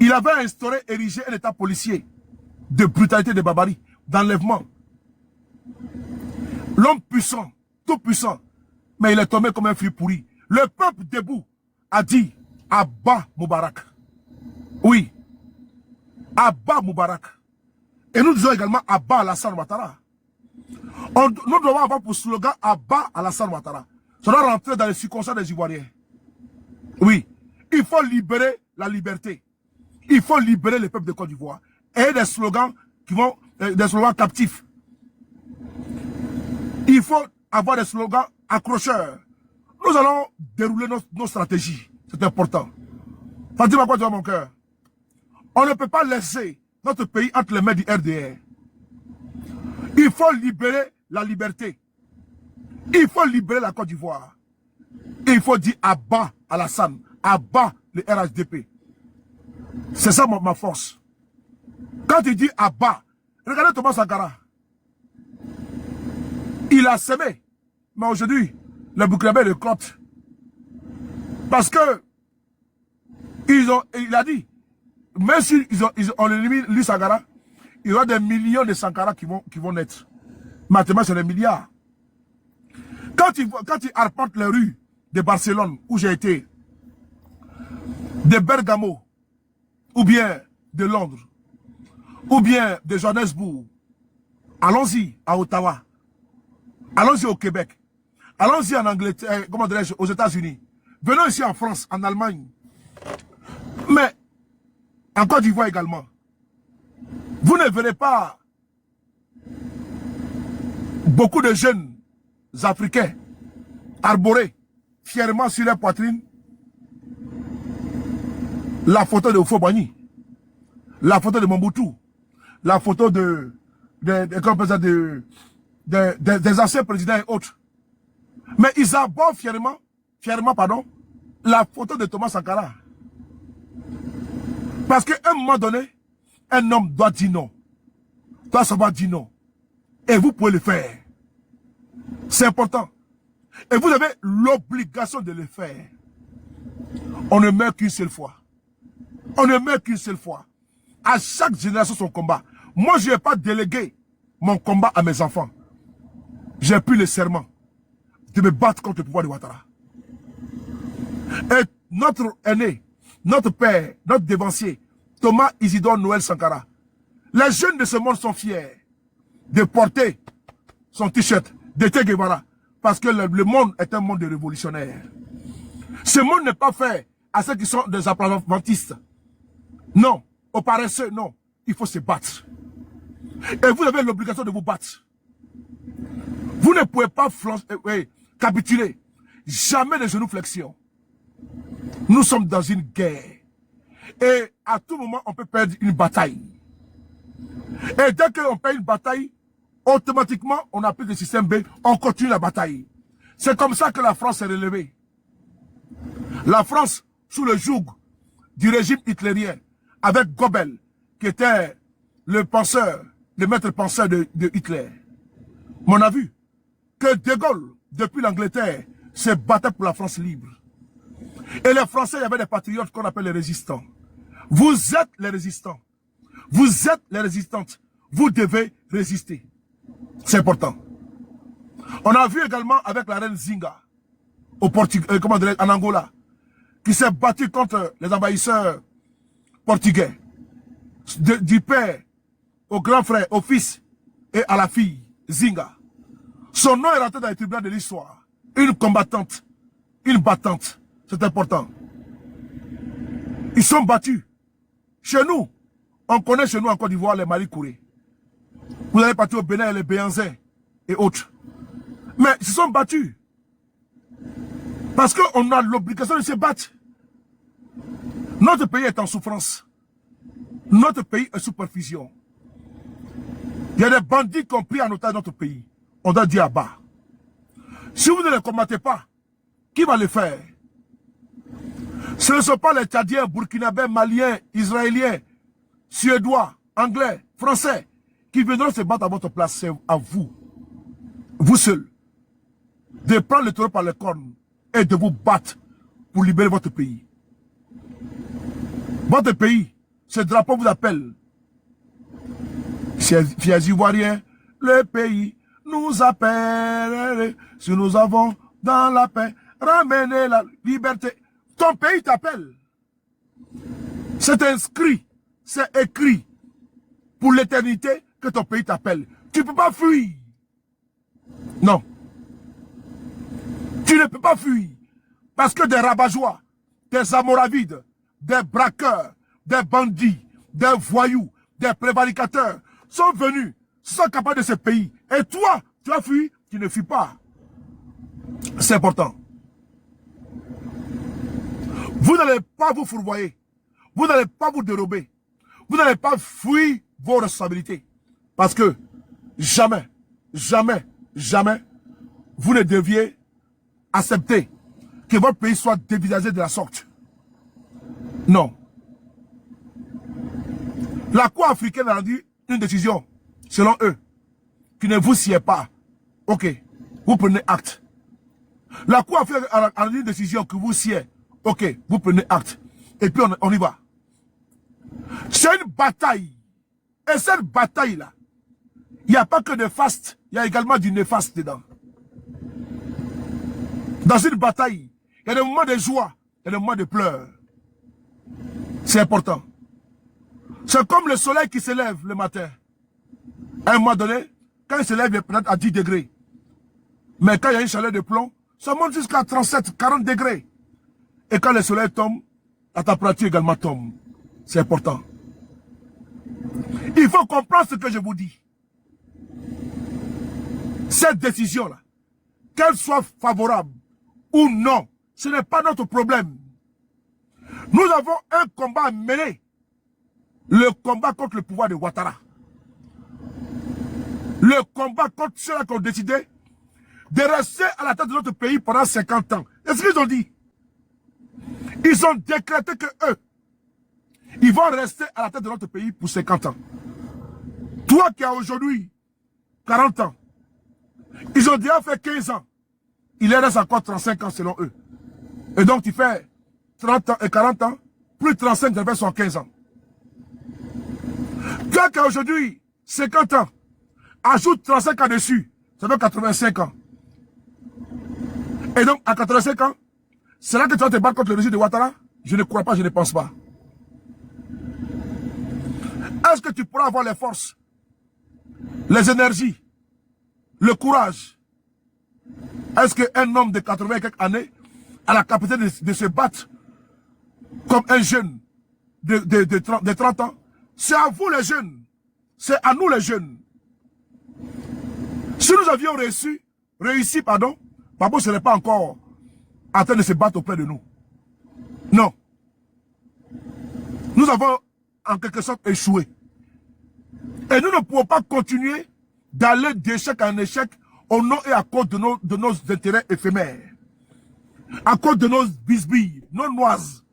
il avait instauré, érigé un état policier de brutalité, de barbarie, d'enlèvement. L'homme puissant, tout puissant, mais il est tombé comme un fruit pourri. Le peuple debout a dit Abba Moubarak. Oui, Abba Moubarak. Et nous disons également Abba Alassane Ouattara. Nous devons avoir pour slogan Abba Alassane Ouattara. Ça doit rentrer dans les subconscients des Ivoiriens. Oui, il faut libérer la liberté. Il faut libérer le peuple de Côte d'Ivoire. Et des slogans qui vont, des slogans captifs. Il faut avoir des slogans accrocheurs. Nous allons dérouler nos stratégies. C'est important. Fatima, quoi tu vois mon cœur? On ne peut pas laisser notre pays entre les mains du RDR. Il faut libérer la liberté. Il faut libérer la Côte d'Ivoire. Il faut dire Abba Alassane, Abba le RHDP. C'est ça ma force. Quand il dit Abba, regardez Thomas Sankara. Il a semé. Mais aujourd'hui, le Burkinabé le crotte. Parce que il a dit, même si on élimine lui Sankara, il y aura des millions de Sankara qui vont naître. Maintenant, c'est des milliards. Quand il arpente les rues de Barcelone, où j'ai été, de Bergamo, ou bien de Londres, ou bien de Johannesburg, allons-y à Ottawa, allons-y au Québec, allons-y en Angleterre, comment dirais-je, aux États-Unis, venons ici en France, en Allemagne, mais en Côte d'Ivoire également. Vous ne verrez pas beaucoup de jeunes Africains arborés fièrement sur leur poitrine la photo de Houphouët-Boigny, la photo de Mobutu, la photo des anciens présidents et autres. Mais ils arborent fièrement, la photo de Thomas Sankara. Parce qu'à un moment donné, un homme doit dire non. Doit savoir dire non. Et vous pouvez le faire. C'est important. Et vous avez l'obligation de le faire. On ne meurt qu'une seule fois. On ne meurt qu'une seule fois. À chaque génération son combat. Moi, je n'ai pas délégué mon combat à mes enfants. J'ai pris le serment de me battre contre le pouvoir de Ouattara. Et notre aîné, notre père, notre dévancier, Thomas Isidore Noël Sankara, les jeunes de ce monde sont fiers de porter son t-shirt de Che Guevara, parce que le monde est un monde de révolutionnaires. Ce monde n'est pas fait à ceux qui sont des applaudissantistes. Non, aux paresseux, non. Il faut se battre. Et vous avez l'obligation de vous battre. Vous ne pouvez pas capituler. Jamais de genoux flexion. Nous sommes dans une guerre. Et à tout moment, on peut perdre une bataille. Et dès qu'on perd une bataille, automatiquement, on applique le système B, on continue la bataille. C'est comme ça que la France est relevée. La France, sous le joug du régime hitlérien, avec Goebbels, qui était le penseur, le maître penseur de Hitler. Mais on a vu que De Gaulle, depuis l'Angleterre, se battait pour la France libre. Et les Français, il y avait des patriotes qu'on appelle les résistants. Vous êtes les résistants. Vous êtes les résistantes. Vous devez résister. C'est important. On a vu également avec la reine Zinga, en Angola, qui s'est battue contre les envahisseurs portugais. Du père au grand frère, au fils et à la fille, Zinga. Son nom est rentré dans les tribunaux de l'histoire. Une combattante, une battante. C'est important. Ils sont battus. Chez nous, on connaît chez nous en Côte d'Ivoire les Marie Couré. Vous allez partir au Bénin et les Béanzins et autres. Mais ils se sont battus. Parce qu'on a l'obligation de se battre. Notre pays est en souffrance. Notre pays est sous perfusion. Il y a des bandits qui ont pris en otage notre pays. On doit dire à bas. Si vous ne les combattez pas, qui va le faire? Ce ne sont pas les Tchadiens, Burkinabés, Maliens, Israéliens, Suédois, Anglais, Français qui viendront se battre à votre place. C'est à vous, vous seuls, de prendre le taureau par les cornes et de vous battre pour libérer votre pays. Votre pays, ce drapeau vous appelle. Fiers Ivoiriens, le pays nous appelle. Si nous avons dans la paix ramené la liberté. Ton pays t'appelle. C'est inscrit, c'est écrit pour l'éternité que ton pays t'appelle. Tu ne peux pas fuir. Non. Tu ne peux pas fuir. Parce que des rabat-joie, des amoravides, des braqueurs, des bandits, des voyous, des prévaricateurs sont venus, sont capables de ce pays. Et toi, tu as fui, tu ne fuis pas. C'est important. Vous n'allez pas vous fourvoyer. Vous n'allez pas vous dérober. Vous n'allez pas fuir vos responsabilités. Parce que jamais, jamais, jamais, vous ne deviez accepter que votre pays soit dévisagé de la sorte. Non. La Cour africaine a rendu une décision, selon eux, qui ne vous sied pas. Ok, vous prenez acte. La Cour africaine a rendu une décision qui vous sied. Ok, vous prenez acte. Et puis on y va. C'est une bataille. Et cette bataille-là, il n'y a pas que de faste, il y a également du néfaste dedans. Dans une bataille, il y a des moments de joie, il y a des moments de pleurs. C'est important. C'est comme le soleil qui se lève le matin. À un moment donné, quand il se lève, il est peut-être à 10 degrés. Mais quand il y a une chaleur de plomb, ça monte jusqu'à 37, 40 degrés. Et quand le soleil tombe, la température également tombe. C'est important. Il faut comprendre ce que je vous dis. Cette décision-là, qu'elle soit favorable ou non, ce n'est pas notre problème. Nous avons un combat à mener. Le combat contre le pouvoir de Ouattara. Le combat contre ceux-là qui ont décidé de rester à la tête de notre pays pendant 50 ans. Est-ce qu'ils ont dit? Ils ont décrété que eux, ils vont rester à la tête de notre pays pour 50 ans. Toi qui as aujourd'hui 40 ans, ils ont déjà fait 15 ans. Il leur reste encore 35 ans selon eux. Et donc tu fais 30 ans et 40 ans, plus 35, ça fait 75 ans. Toi qui as aujourd'hui 50 ans, ajoute 35 ans dessus, ça fait 85 ans. Et donc à 85 ans, c'est là que tu vas te battre contre le régime de Ouattara? Je ne crois pas, je ne pense pas. Est-ce que tu pourras avoir les forces, les énergies, le courage? Est-ce qu'un homme de 80 et quelques années a la capacité de se battre comme un jeune de 30 ans? C'est à vous les jeunes. C'est à nous les jeunes. Si nous avions réussi, Pablo ne serait pas encore en train de se battre auprès de nous. Non. Nous avons en quelque sorte échoué. Et nous ne pouvons pas continuer d'aller d'échec en échec au nom et à cause de nos intérêts éphémères. À cause de nos bisbilles, nos noises,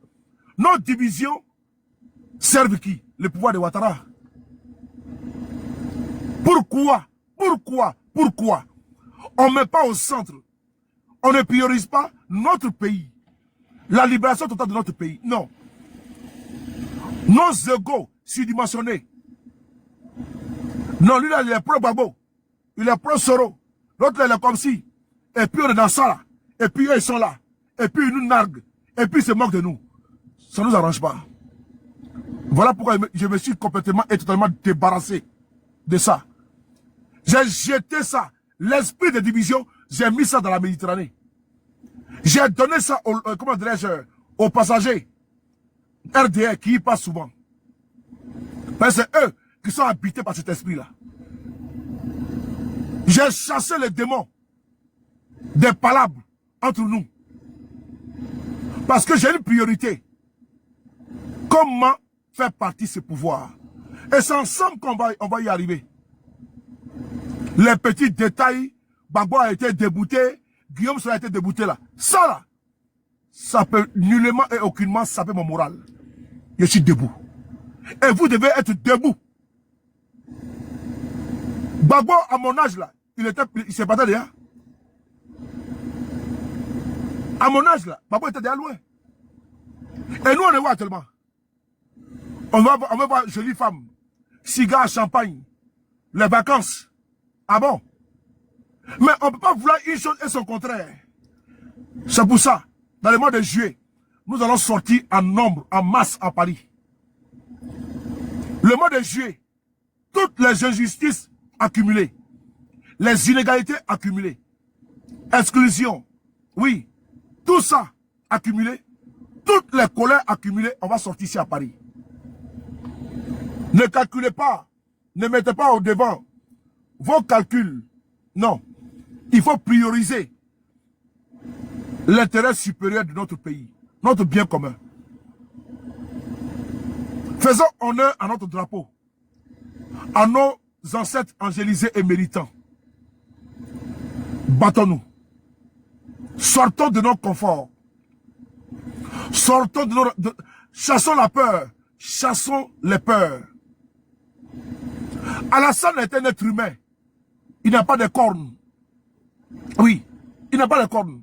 nos divisions servent qui? Le pouvoir de Ouattara. Pourquoi on ne met pas au centre, on ne priorise pas notre pays, la libération totale de notre pays? Non. Nos égos surdimensionnés. Non, lui là, il est pro-Babo, il est pro-Soro, l'autre il est comme si, et puis on est dans ça là, et puis eux ils sont là, et puis ils nous narguent, et puis ils se moquent de nous. Ça ne nous arrange pas. Voilà pourquoi je me suis complètement et totalement débarrassé de ça. J'ai jeté ça, l'esprit de division, j'ai mis ça dans la Méditerranée. J'ai donné ça aux passagers RDR qui y passent souvent. Parce que c'est eux qui sont habités par cet esprit-là. J'ai chassé les démons des palabres entre nous. Parce que j'ai une priorité. Comment faire partie de ce pouvoir? Et c'est ensemble qu'on va y arriver. Les petits détails, Gbagbo a été débouté, Guillaume Soro a été débouté là. Ça là, ça peut nullement et aucunement saper mon moral. Je suis debout. Et vous devez être debout. Gbagbo, à mon âge là, il s'est battu déjà. À mon âge là, Gbagbo était déjà loin. Et nous on est où actuellement? On va voir jolie femme, cigare, champagne, les vacances. Ah bon? Mais on ne peut pas vouloir une chose et son contraire. C'est pour ça, dans le mois de juillet, nous allons sortir en nombre, en masse à Paris. Le mois de juillet, toutes les injustices accumulées, les inégalités accumulées, exclusion, oui, tout ça accumulé, toutes les colères accumulées, on va sortir ici à Paris. Ne calculez pas, ne mettez pas au devant vos calculs. Non, il faut prioriser l'intérêt supérieur de notre pays, notre bien commun. Faisons honneur à notre drapeau, à nos ancêtres angélisés et méritants. Battons-nous. Sortons de nos conforts. Sortons de nos... chassons la peur. Chassons les peurs. Alassane est un être humain. Il n'a pas de cornes. Oui, il n'a pas de cornes.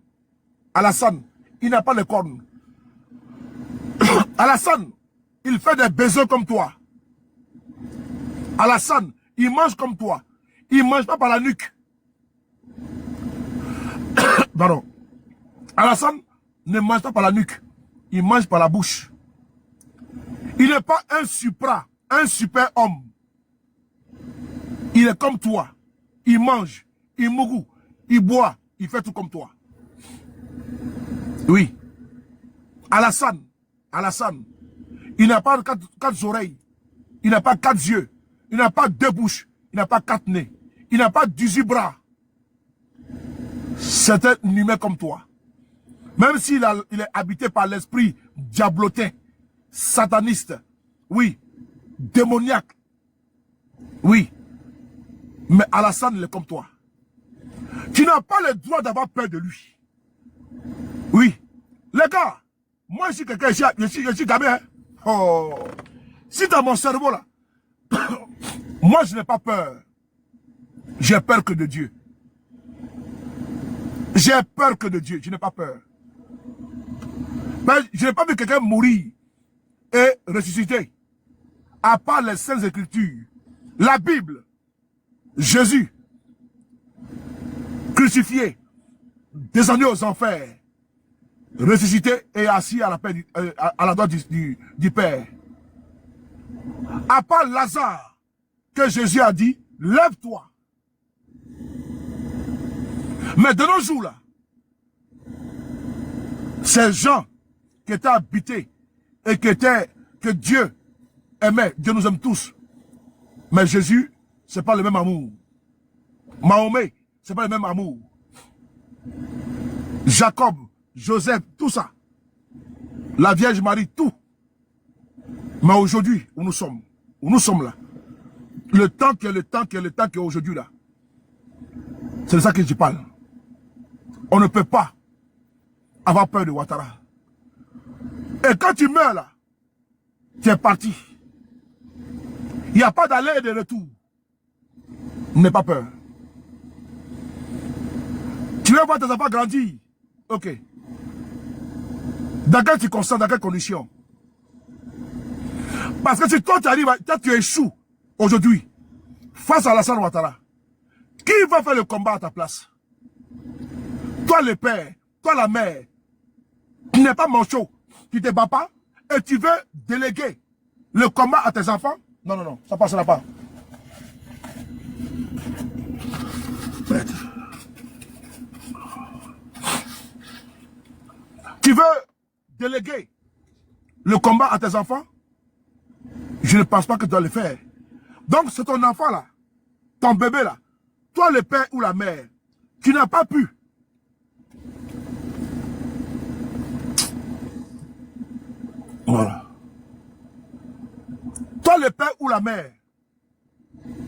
Alassane, il n'a pas de cornes. Alassane, il fait des besoins comme toi. Alassane, il mange comme toi. Il ne mange pas par la nuque. Pardon. Alassane ne mange pas par la nuque. Il mange par la bouche. Il n'est pas un super homme. Il est comme toi. Il mange, il mourou, il boit, il fait tout comme toi. Oui. Alassane, il n'a pas quatre oreilles. Il n'a pas 4 yeux. Il n'a pas 2 bouches. Il n'a pas 4 nez. Il n'a pas 18 bras. C'est un humain comme toi. Même s'il est habité par l'esprit diablotin, sataniste, oui, démoniaque, oui. Mais Alassane, il est comme toi. Tu n'as pas le droit d'avoir peur de lui. Oui. Les gars, moi je suis quelqu'un, je suis gamin. Hein? Oh. Si dans mon cerveau là, moi je n'ai pas peur. J'ai peur que de Dieu. J'ai peur que de Dieu, je n'ai pas peur. Mais je n'ai pas vu quelqu'un mourir et ressusciter. À part les Saintes Écritures, la Bible, Jésus, crucifié, descendu aux enfers, ressuscité et assis à la, paix à la droite du Père. À part Lazare, que Jésus a dit, lève-toi. Mais de nos jours là, ces gens qui étaient habités et que Dieu aimait, Dieu nous aime tous. Mais Jésus, c'est pas le même amour. Mahomet, c'est pas le même amour. Jacob, Joseph, tout ça. La Vierge Marie, tout. Mais aujourd'hui, où nous sommes là. Le temps qui est aujourd'hui là. C'est de ça que je parle. On ne peut pas avoir peur de Ouattara. Et quand tu meurs là, tu es parti. Il n'y a pas d'aller et de retour. N'aie pas peur. Tu veux voir tes enfants grandir. Ok. Dans quelles circonstances, dans quelles conditions? Parce que si toi tu arrives, tu échoues aujourd'hui face à Alassane Ouattara, qui va faire le combat à ta place? Toi le père, toi la mère, tu n'es pas manchot, tu ne te bats pas et tu veux déléguer le combat à tes enfants? Non, non, non, ça ne passera pas. Tu veux déléguer le combat à tes enfants? Je ne pense pas que tu dois le faire. Donc c'est ton enfant là, ton bébé là, toi le père ou la mère, tu n'as pas pu. Voilà. Toi le père ou la mère,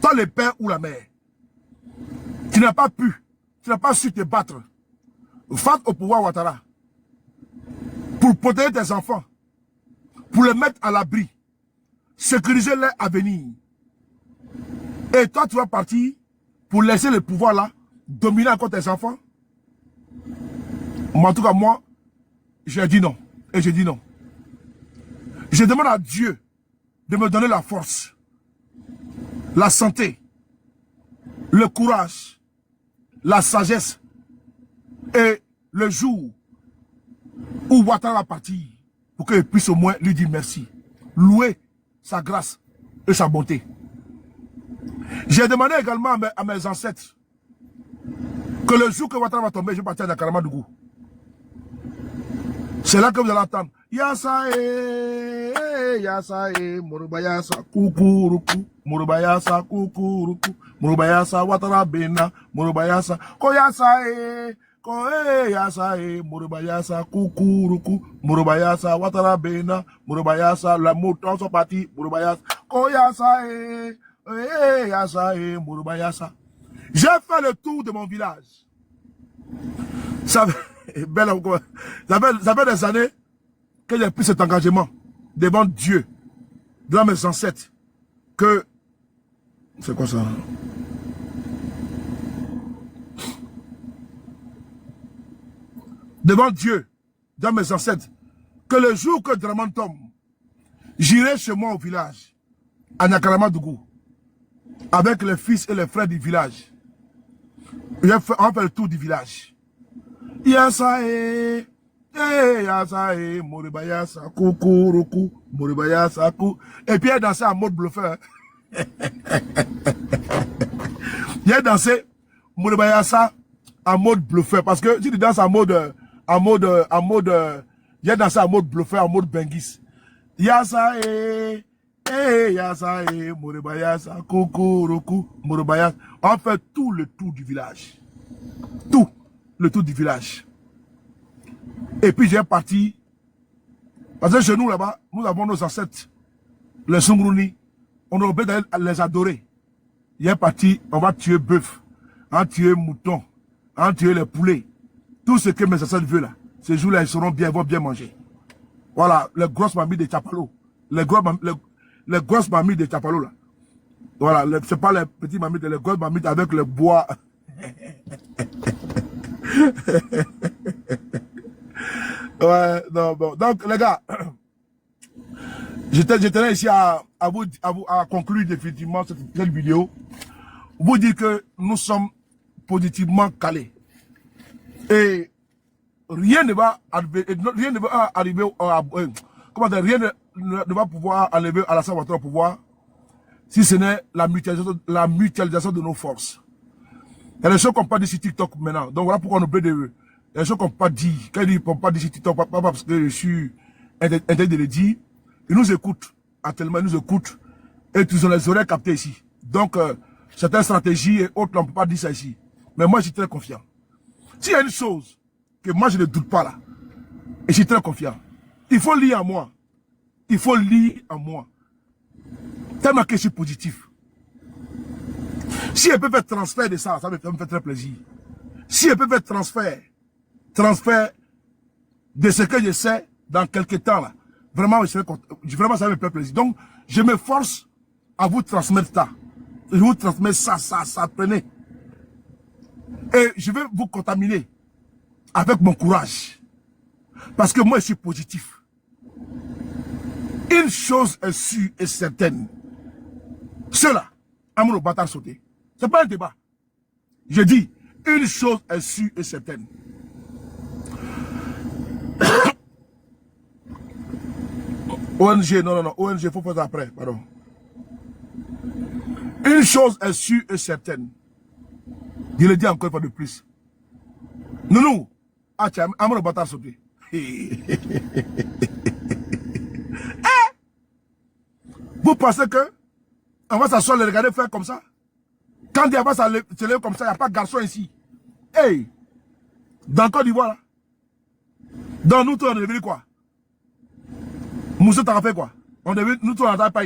toi le père ou la mère, tu n'as pas pu, tu n'as pas su te battre face au pouvoir Ouattara pour protéger tes enfants, pour les mettre à l'abri, sécuriser leur avenir. Et toi tu vas partir pour laisser le pouvoir là dominer encore tes enfants. Mais en tout cas moi, j'ai dit non. Et j'ai dit non. Je demande à Dieu de me donner la force, la santé, le courage, la sagesse. Et le jour où Ouattara va partir, pour qu'il puisse au moins lui dire merci, louer sa grâce et sa bonté. J'ai demandé également à mes ancêtres que le jour que Ouattara va tomber, je vais partir à Kalamadougou. C'est là que vous allez attendre. Yasae, Morubayasa, Kukuruku, Morubayasa, Kukuruku, Morubayasa, Ouattara Bena, Morubayasa, Koyasae, Yasae, Morubayasa, Kukuruku, Morubayasa, Ouattara Bena, Morubayasa, la moutons sont partis, Morubayasa, Koyasae, Yasae, Morubayasa. J'ai fait le tour de mon village. Ça fait des années que j'ai pris cet engagement devant Dieu, devant mes ancêtres, que... C'est quoi ça? Devant Dieu, devant mes ancêtres, que le jour que Draman tombe, j'irai chez moi au village, à Nakalamadougou, avec les fils et les frères du village. On va faire le tour du village. Yasae, Yasae, Moribayasa, Kukuruku, Moribayasa, Kou. Et puis il a dansé en mode bluffeur. Il a dansé Moribayasa en mode bluffeur. Parce que si tu danses il a dansé en mode bluffeur, en mode bengis. Yasae, Yasae, Moribayasa, Kukuruku, Moribayasa. On fait tout le tour du village. Tout le tour du village. Et puis j'ai parti, parce que chez nous là-bas, nous avons nos ancêtres, les Sungruni, on a obligé d'aller les adorer. Il est parti, on va tuer bœuf, on va tuer mouton, on va tuer les poulets. Tout ce que mes ancêtres veulent là, ces jours-là, ils seront bien, ils vont bien manger. Voilà, les grosses mamies de Chapalo. Les grosses mamies de Chapalo là. Voilà, c'est pas les petites mamies, les grosses mamies avec le bois. Ouais, non, bon. Donc, les gars, je tenais ici à conclure définitivement cette vidéo. Vous dire que nous sommes positivement calés. Et rien ne va arriver, rien ne va pouvoir enlever Alassane Ouattara au pouvoir si ce n'est la mutualisation de nos forces. Il y a des choses qu'on ne peut pas dire sur TikTok maintenant. Donc voilà pourquoi on oublie de... Il y a des choses qu'on ne peut pas dire. Quand ils ne peuvent pas dire sur TikTok, pas parce que je suis interdit de le dire. Ils nous écoutent. Actuellement, ils nous écoutent. Et ils ont les oreilles captées ici. Donc, certaines stratégies et autres, on ne peut pas dire ça ici. Mais moi, je suis très confiant. S'il y a une chose que moi, je ne doute pas là, et je suis très confiant, il faut lire en moi. Il faut lire en moi. Tellement que je suis positif. Si elle peut faire transfert de ça, ça me fait très plaisir. Si elle peut faire transfert de ce que je sais dans quelques temps là, vraiment, vraiment ça me fait plaisir. Donc, je me force à vous transmettre ça. Je vous transmets ça, prenez. Et je vais vous contaminer avec mon courage. Parce que moi, je suis positif. Une chose est sûre et certaine. Cela, Amour au bâtard sauté. C'est pas un débat. Je dis, une chose est sûre et certaine. ONG, non, ONG, il faut faire ça après, pardon. Une chose est sûre et certaine. Je le dis encore une fois de plus. Nous, Amour au bâtard sauté. Vous pensez que on va s'asseoir les regarder faire comme ça? Quand il va se lever comme ça, il n'y a pas de garçon ici. Hey! Dans le Côte d'Ivoire, là. Dans nous, on est devenu quoi? Moussa t'as fait quoi? Nous tous on n'a pas.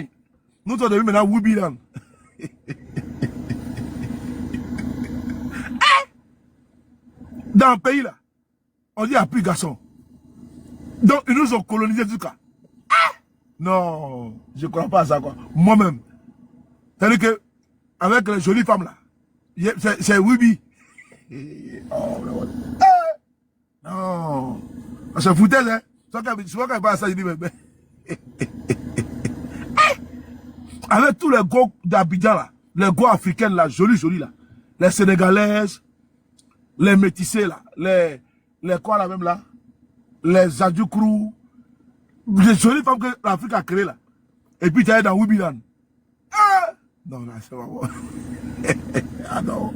Nous tous on devait maintenant Wubiland. Dans le pays là, on dit il n'y a plus de garçons. Donc ils nous ont colonisé du cas. Non, je ne crois pas à ça quoi. Moi-même. C'est-à-dire que, avec les jolies femmes là, c'est Wibi. Oh, non. C'est foutaise, hein. Souvent quand il parle à ça, je dis, mais. Avec tous les gars d'Abidjan là, les gars africains là, jolis là, les sénégalaises, les métissés là, les quoi là même là, les Adjoukrou, les jolies femmes que l'Afrique a créées là. Et puis tu es dans Wibiland. Non, là, c'est pas bon. Ah non.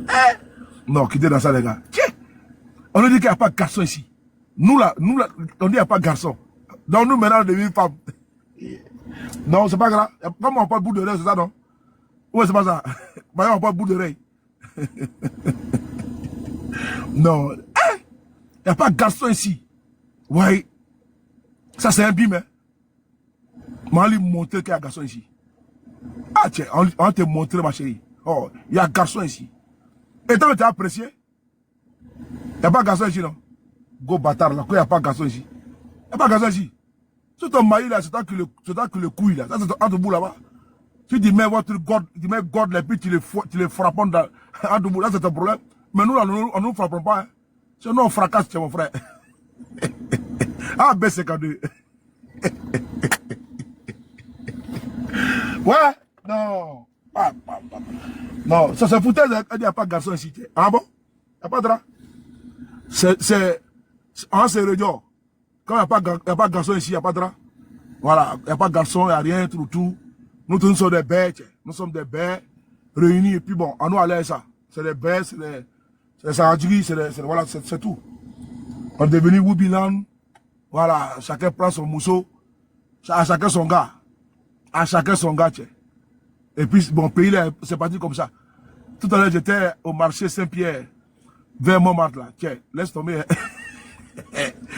Non, quittez dans ça, les gars. On nous dit qu'il n'y a pas de garçon ici. Nous là, on dit qu'il n'y a pas de garçon. Donc nous, maintenant, on devient femme. Non, c'est pas grave. Comme on parle bout d'oreille, c'est ça, non? Ouais, c'est pas ça. On parle bout d'oreille. Non. Il n'y a pas de garçon ici. Ouais. Ça, c'est un bim, hein. On va lui montrer qu'il y a un garçon ici. Ah tiens, on va te montrer ma chérie. Oh, il y a un garçon ici. Et toi, tu as apprécié? Il n'y a pas de garçon ici, non? Go bâtard, là, il n'y a pas de garçon ici. Il n'y a pas de garçon ici. Si ton mari, là, c'est toi qui le couille, là. Ça, c'est en debout, là-bas. Tu dis, mais votre God, tu mets God, là, puis tu les frappes en debout. Là, c'est ton problème. Mais nous, là, on ne nous frappons pas, hein. Sinon, on fracasse, c'est mon frère. Ah, B52. Ouais, non. Non, ça se foutait, il n'y a pas de garçon ici. Ah bon? Il n'y a pas de drap. C'est réduit. Quand il n'y a pas de garçon ici, il n'y a pas de drap. Voilà, il n'y a pas de garçon, il n'y a rien, tout. Nous tous, nous sommes des bêtes. Nous sommes des bêtes réunis. Et puis bon, on nous allait ça. C'est des bêtes, c'est des sardines, voilà, c'est tout. On est devenu Wubiland. Voilà, chacun prend son mousseau. À chacun son gars. À chacun son gars, tiens. Et puis, bon, pays, c'est parti comme ça. Tout à l'heure, j'étais au marché Saint-Pierre, vers Montmartre, là. Tiens, laisse tomber.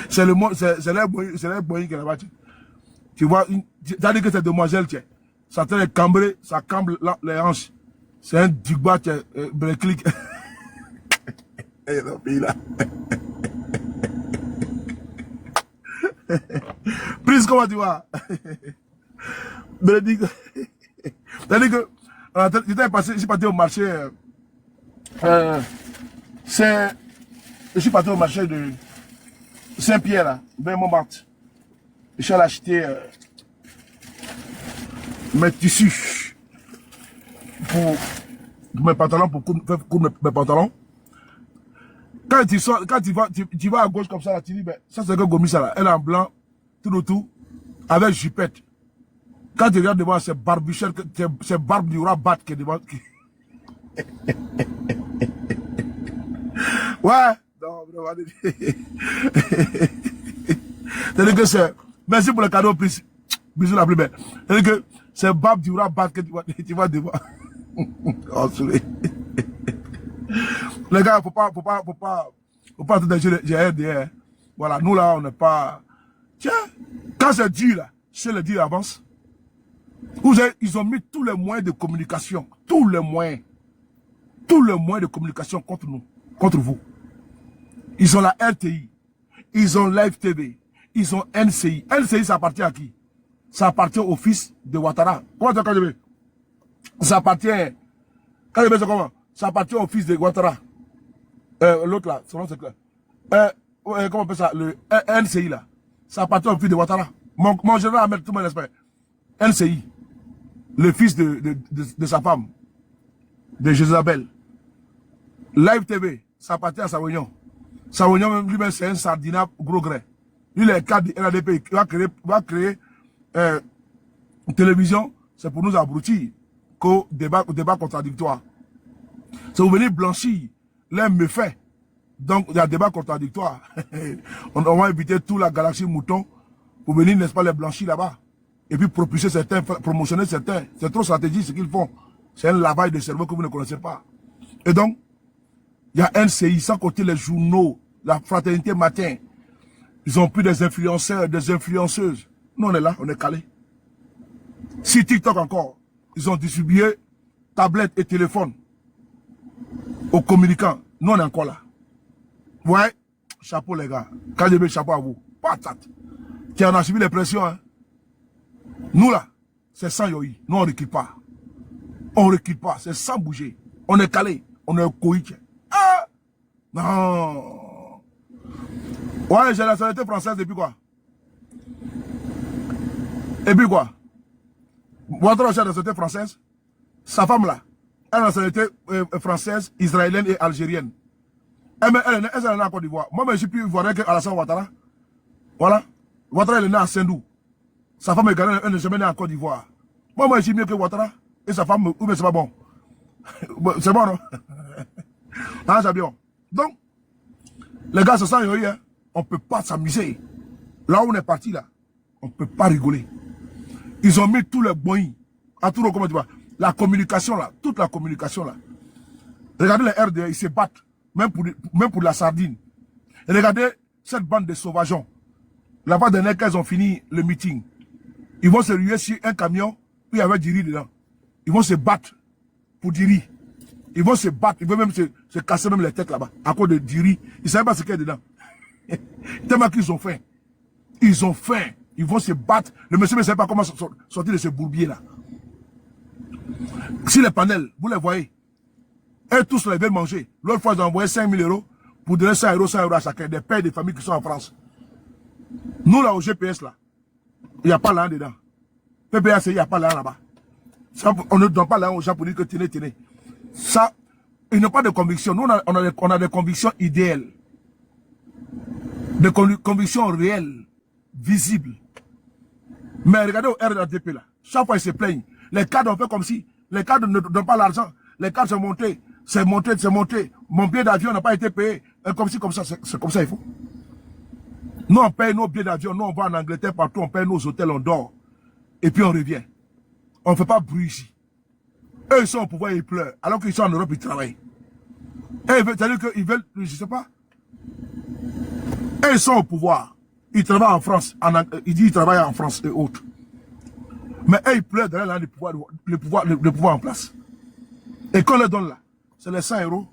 C'est l'air boying qui est là-bas, tiens. Tu vois, t'as dit que cette demoiselle, tiens. Ça t'a cambré, ça cambre les hanches. C'est un digba, tiens, clic. Et le pays, là. Prise, comment tu vois? Bénédicte. C'est-à-dire que, je suis parti au marché, je suis parti au marché de Saint-Pierre, là, vers Montmartre. Je suis allé acheter mes tissus pour mes pantalons, pour coudre mes pantalons. Quand tu vas à gauche comme ça, là, tu dis, ben, ça c'est que Gomi, ça là, elle est en blanc, tout autour, avec jupette. Quand tu regardes devant, c'est barbuchel, c'est barbe du rabat qui est devant. Ouais. Non, c'est-à-dire que c'est, merci pour le cadeau, plus, bisous la plus belle. C'est-à-dire que c'est barbe du rabat que tu vois devant. Oh, souris. Les gars, faut pas tout déchirer, j'ai derrière. Voilà, nous là, on n'est pas, tiens, quand c'est dur là, c'est le dire avance. Ils ont mis tous les moyens de communication, tous les moyens de communication contre nous, contre vous. Ils ont la RTI, ils ont Live TV, ils ont NCI. NCI, ça appartient à qui? Ça appartient au fils de Ouattara. Comment tu veux? Ça appartient, comment? Ça appartient au fils de Ouattara. L'autre là, son nom c'est clair. Comment on appelle ça? Le NCI là. Ça appartient au fils de Ouattara. Mon général Ahmed, tout le monde l'espère. NCI. Le fils de sa femme. De Jézabel. Live TV. Ça appartient à Savognon. Savognon lui-même c'est un sardinat gros gré. Lui, les cadres de RADP, il va créer une télévision. C'est pour nous abrutir. Qu'au débat contradictoire. Si vous venez blanchir les méfaits, donc il y a débat contradictoire. on va éviter toute la galaxie mouton pour venir, n'est-ce pas, les blanchir là-bas. Et puis propulser certains, promotionner certains. C'est trop stratégique ce qu'ils font. C'est un lavage de cerveau que vous ne connaissez pas. Et donc, il y a NCI, sans compter les journaux, la fraternité matin. Ils ont pris des influenceurs, des influenceuses. Nous, on est là, on est calé. Si TikTok encore, ils ont distribué tablettes et téléphones aux communicants. Nous, on est encore là. Ouais, chapeau les gars. KGB, chapeau à vous. Patate. Qui en a subi les pressions. Hein. Nous là, c'est sans yoï. Nous, on ne recule pas. On ne recule pas. C'est sans bouger. On est calé. On est coïque. Ah! Non. Ouais, j'ai la nationalité française depuis quoi? Et puis quoi? Ouattara a la nationalité française. Sa femme là, elle a la nationalité française, israélienne et algérienne. Elle est née en Côte d'Ivoire. Moi, je suis plus ivoirien qu'Alassane Ouattara. Voilà. Ouattara, elle est née à Saint-Dou. Sa femme est ghanéenne, elle n'est jamais née en Côte d'Ivoire. Moi, je suis mieux que Ouattara. Et sa femme, ou bien c'est pas bon. C'est bon, non? Ah, c'est bien. Donc, les gars, se sentent yoï, hein. On ne peut pas s'amuser. Là où on est parti, là, on ne peut pas rigoler. Ils ont mis tous les boïs. À tout le comment tu vois. La communication, là, toute la communication, là. Regardez les RDA, ils se battent. Même pour la sardine. Et regardez cette bande de sauvageons. La fois dernière, quand ils ont fini le meeting, ils vont se ruer sur un camion où il y avait du riz dedans. Ils vont se battre pour du riz. Ils vont se battre, ils vont même se casser même les têtes là-bas, à cause de du riz. Ils ne savaient pas ce qu'il y a dedans. Tellement qu'ils ont faim. Ils ont faim. Ils vont se battre. Le monsieur ne sait pas comment sortir de ce bourbier là. Si les panels, vous les voyez, eux tous les veulent manger. L'autre fois, ils ont envoyé 5 000 € pour donner 100 € à chacun, des pères et des familles qui sont en France. Nous, là, au GPS, là, il n'y a pas là dedans. PPAC, il n'y a pas là là-bas. On ne donne pas là aux gens pour dire que tenez. Ça, ils n'ont pas de conviction. Nous, on a des convictions idéales. Des convictions réelles, visibles. Mais regardez au RDP, là. Chaque fois, ils se plaignent. Les cadres ont fait comme si. Les cadres ne donnent pas l'argent. Les cadres sont montés. C'est monté. Mon billet d'avion n'a pas été payé. Et comme ça, c'est comme ça, il faut. Nous, on paye nos billets d'avion. Nous, on va en Angleterre, partout. On paye nos hôtels, on dort. Et puis, on revient. On ne fait pas bruit ici. Eux, ils sont au pouvoir, ils pleurent. Alors qu'ils sont en Europe, ils travaillent. C'est-à-dire qu'ils veulent, je ne sais pas. Eux, ils sont au pouvoir. Ils travaillent en France. Ils disent qu'ils travaillent en France et autres. Mais eux, ils pleurent derrière le pouvoir en place. Et quand on les donne là, c'est les 100 €,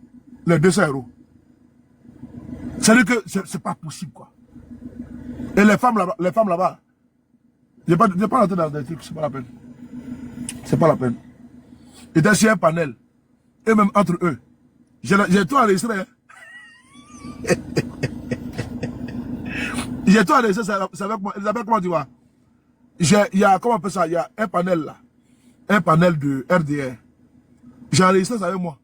les 200 €. C'est-à-dire que c'est pas possible, quoi. Et les femmes là-bas, je n'ai pas rentré dans des trucs, c'est pas la peine. C'est pas la peine. Et dans un panel, et même entre eux, j'ai tout enregistré. Hein. J'ai tout enregistré, c'est avec moi. Elisabeth, comment tu vois? Il y a, comment on appelle ça? Il y a un panel là. Un panel de RDR. J'ai enregistré ça avec moi.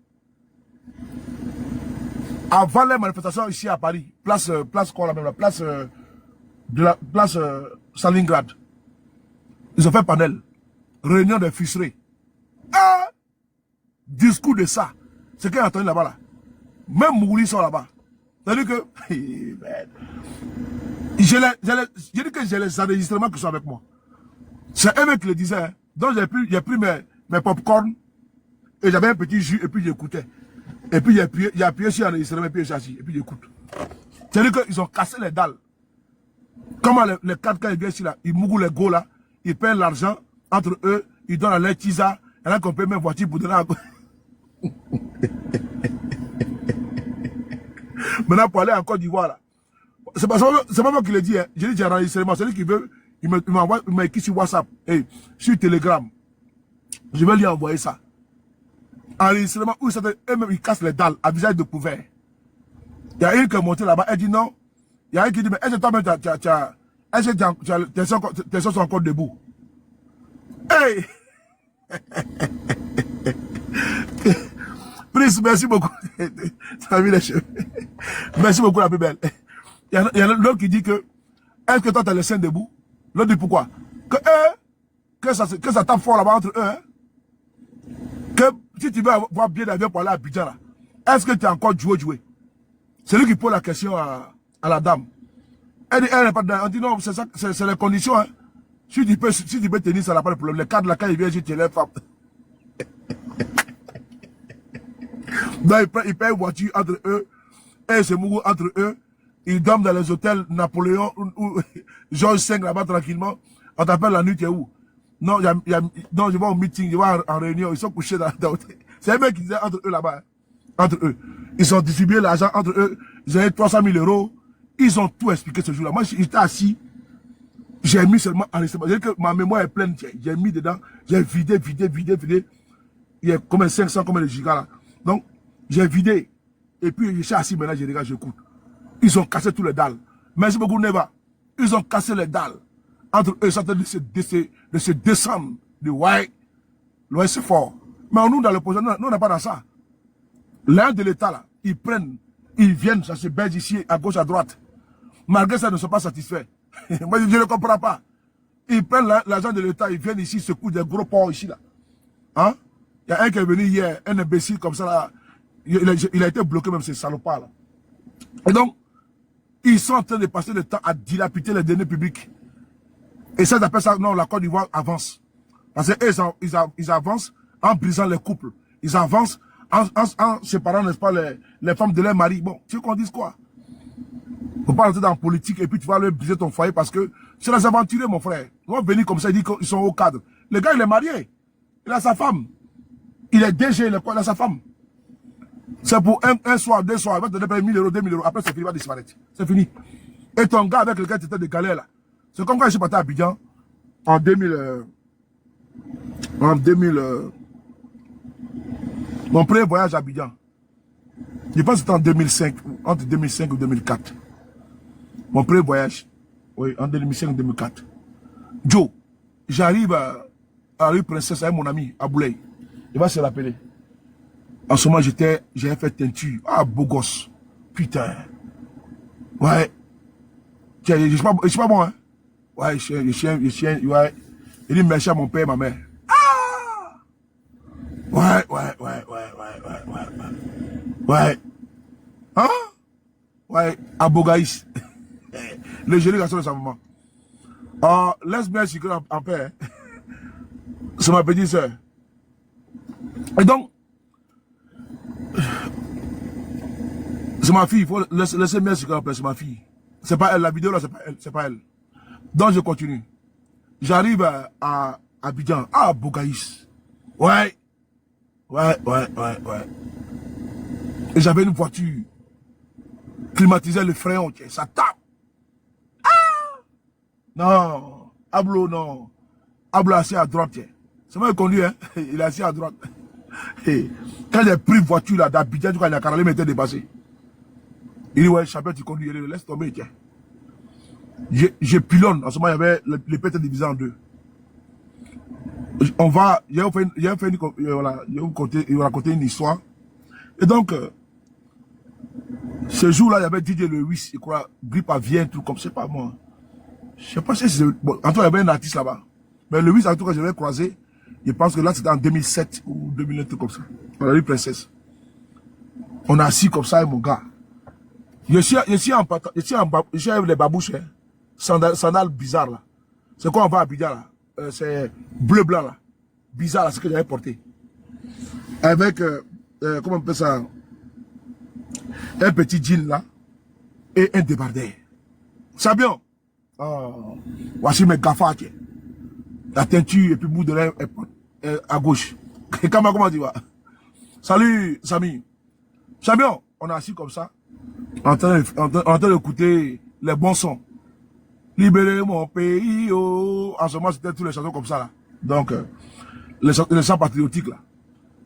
Avant les manifestations ici à Paris, place quoi là même, la place Stalingrad. Ils ont fait un panel. Réunion des frustrés. Ah! Discours de ça. C'est qu'ils ont entendu là-bas là. Même Mouli sont là-bas. C'est-à-dire que. Je dis que j'ai les enregistrements qui sont avec moi. C'est un mec qui le disait. Hein. Donc j'ai pris mes popcorn. Et j'avais un petit jus et puis j'écoutais. Et puis j'ai appuyé sur l'enregistrement et puis j'ai assis. Et puis j'écoute. C'est-à-dire qu'ils ont cassé les dalles. Comment les 4 quand ils viennent ici là, ils mougou les go là, ils payent l'argent entre eux, ils donnent à leur tisa, et là qu'on paye même voiture pour donner à... Maintenant pour aller en Côte d'Ivoire là. C'est pas moi qui le dis, hein. J'ai dit j'ai enregistrement. C'est lui qui veut, il m'a écrit sur WhatsApp, et sur Telegram. Je vais lui envoyer ça. Enregistrement où eux-mêmes ils cassent les dalles à visage de couvert. Il y a une qui est montée là-bas, elle dit non. Il y a un qui dit, mais est-ce que toi-même tes soeurs sont encore debout? Hey! Prince, merci beaucoup. Ça a mis les cheveux. Merci beaucoup la plus belle. Il y a l'autre qui dit que, est-ce que toi tu as les seins debout? L'autre dit pourquoi? Que ça tape fort là-bas entre eux, hein? Que si tu veux avoir bien d'avion pour aller à Abidjan là, est-ce que tu as encore joué? C'est lui qui pose la question à la dame. Elle n'est pas dedans. On dit non, c'est les conditions. Hein. Si tu peux tenir, ça n'a pas de problème. Les cadres là, quand ils viennent, tu les femmes. Donc, ils payent une voiture entre eux. Et c'est mougou entre eux. Ils dorment dans les hôtels Napoléon ou Georges V là-bas tranquillement. On t'appelle la nuit, tu es où? Non, non, je vais au meeting, je vais en réunion, ils sont couchés dans c'est un mec qui disait entre eux là-bas. Hein. Entre eux. Ils ont distribué l'argent entre eux. Ils ont eu 300 000 euros. Ils ont tout expliqué ce jour-là. Moi, j'étais assis. J'ai mis seulement enregistrement. C'est-à-dire que ma mémoire est pleine. J'ai mis dedans. J'ai vidé. Il y a combien 500, combien de gigas là. Donc, j'ai vidé. Et puis, je suis assis maintenant, je regarde, j'écoute. Ils ont cassé tous les dalles. Merci beaucoup, Neva. Ils ont cassé les dalles. Entre eux, ils sont en train de se descendre. De ouais, l'OS c'est fort. Mais nous, dans le projet, nous, on n'est pas dans ça. L'un de l'État, là, ils prennent, ils viennent, ça se baise ici, à gauche, à droite. Malgré ça, ils ne sont pas satisfaits. Moi, je ne le comprends pas. Ils prennent l'argent de l'État, ils viennent ici, secouent des gros ports ici, là. Hein? Il y a un qui est venu hier, un imbécile comme ça, là. Il a été bloqué, même ces salopards, là. Et donc, ils sont en train de passer le temps à dilapider les deniers publics. Et ça, d'après ça, non, la Côte d'Ivoire avance. Parce qu'ils avancent en brisant les couples. Ils avancent en séparant, n'est-ce pas, les femmes de leur mari. Bon, tu veux qu'on dise quoi? Faut pas rentrer dans la politique et puis tu vas leur briser ton foyer parce que c'est les aventuriers, mon frère. Ils vont venir comme ça, ils disent qu'ils sont au cadre. Le gars, il est marié. Il a sa femme. Il est DG, il a sa femme. C'est pour un soir, 2 soirs, il va te donner 1000 euros, 2000 euros. Après, c'est fini, il va disparaître. C'est fini. Et ton gars avec lequel tu étais de galère là. C'est comme quand je suis parti à Abidjan en 2000. Mon premier voyage à Abidjan. Je pense que c'était en 2005, entre 2005 ou 2004. Mon premier voyage, oui, en 2005 ou 2004. Joe, j'arrive à la rue Princesse avec mon ami, à Boulay. Il va se rappeler. En ce moment, j'avais fait teinture. Ah, beau gosse. Putain. Ouais. Je suis pas bon, hein. Ouais, je suis, ouais. Il dit merci à mon père et ma mère. Ah! Ouais. Ouais. Hein? Ouais, à Bogaïs. Le joli garçon de sa maman. Ah, laisse bien ce en paix. Hein? C'est ma petite soeur. Et donc, c'est ma fille. Il faut laisser bien ce en paix, c'est ma fille. C'est pas elle, la vidéo là, c'est pas elle. Donc je continue. J'arrive à Abidjan. Ah, Bogaïs. Ouais. Et j'avais une voiture. Climatisait le frein, ça tape. Ah! Non. Ablo, non. Ablo assis à droite, c'est moi qui conduis, hein. Il est assis à droite. Quand j'ai pris voiture là d'Abidjan, quand il a carré, il m'était dépassé. Il dit, ouais, champion, tu conduis, laisse tomber, tiens. Je pilonne. En ce moment, il y avait les pètes divisées en deux. On va, il va raconter une histoire. Et donc, ce jour-là, il y avait Didier Lewis, je crois, grippe aviaire, tout comme, c'est pas moi. Je sais pas si c'est, bon, en tout cas, il y avait un artiste là-bas. Mais Lewis, en tout cas, je l'avais croisé. Je pense que là, c'était en 2007 ou 2001, tout comme ça. On a eu Princesse. On a assis comme ça, mon gars. Je suis avec les babouches, hein. Sandales bizarres, là. C'est quoi on va à Abidjan, là? C'est bleu-blanc, là. Bizarre, là, ce que j'avais porté. Avec, comment on appelle ça? Un petit jean, là. Et un débardeur. C'est bien. Oh. Voici mes gaffas, tiens. La teinture, et puis bout de l'air à gauche. Et comment tu vas? Salut, Samy. C'est bien. On est assis comme ça. En train d'écouter les bons sons. Libérer mon pays, oh. En ce moment, c'était toutes les chansons comme ça, là. Donc, les chants patriotiques, là.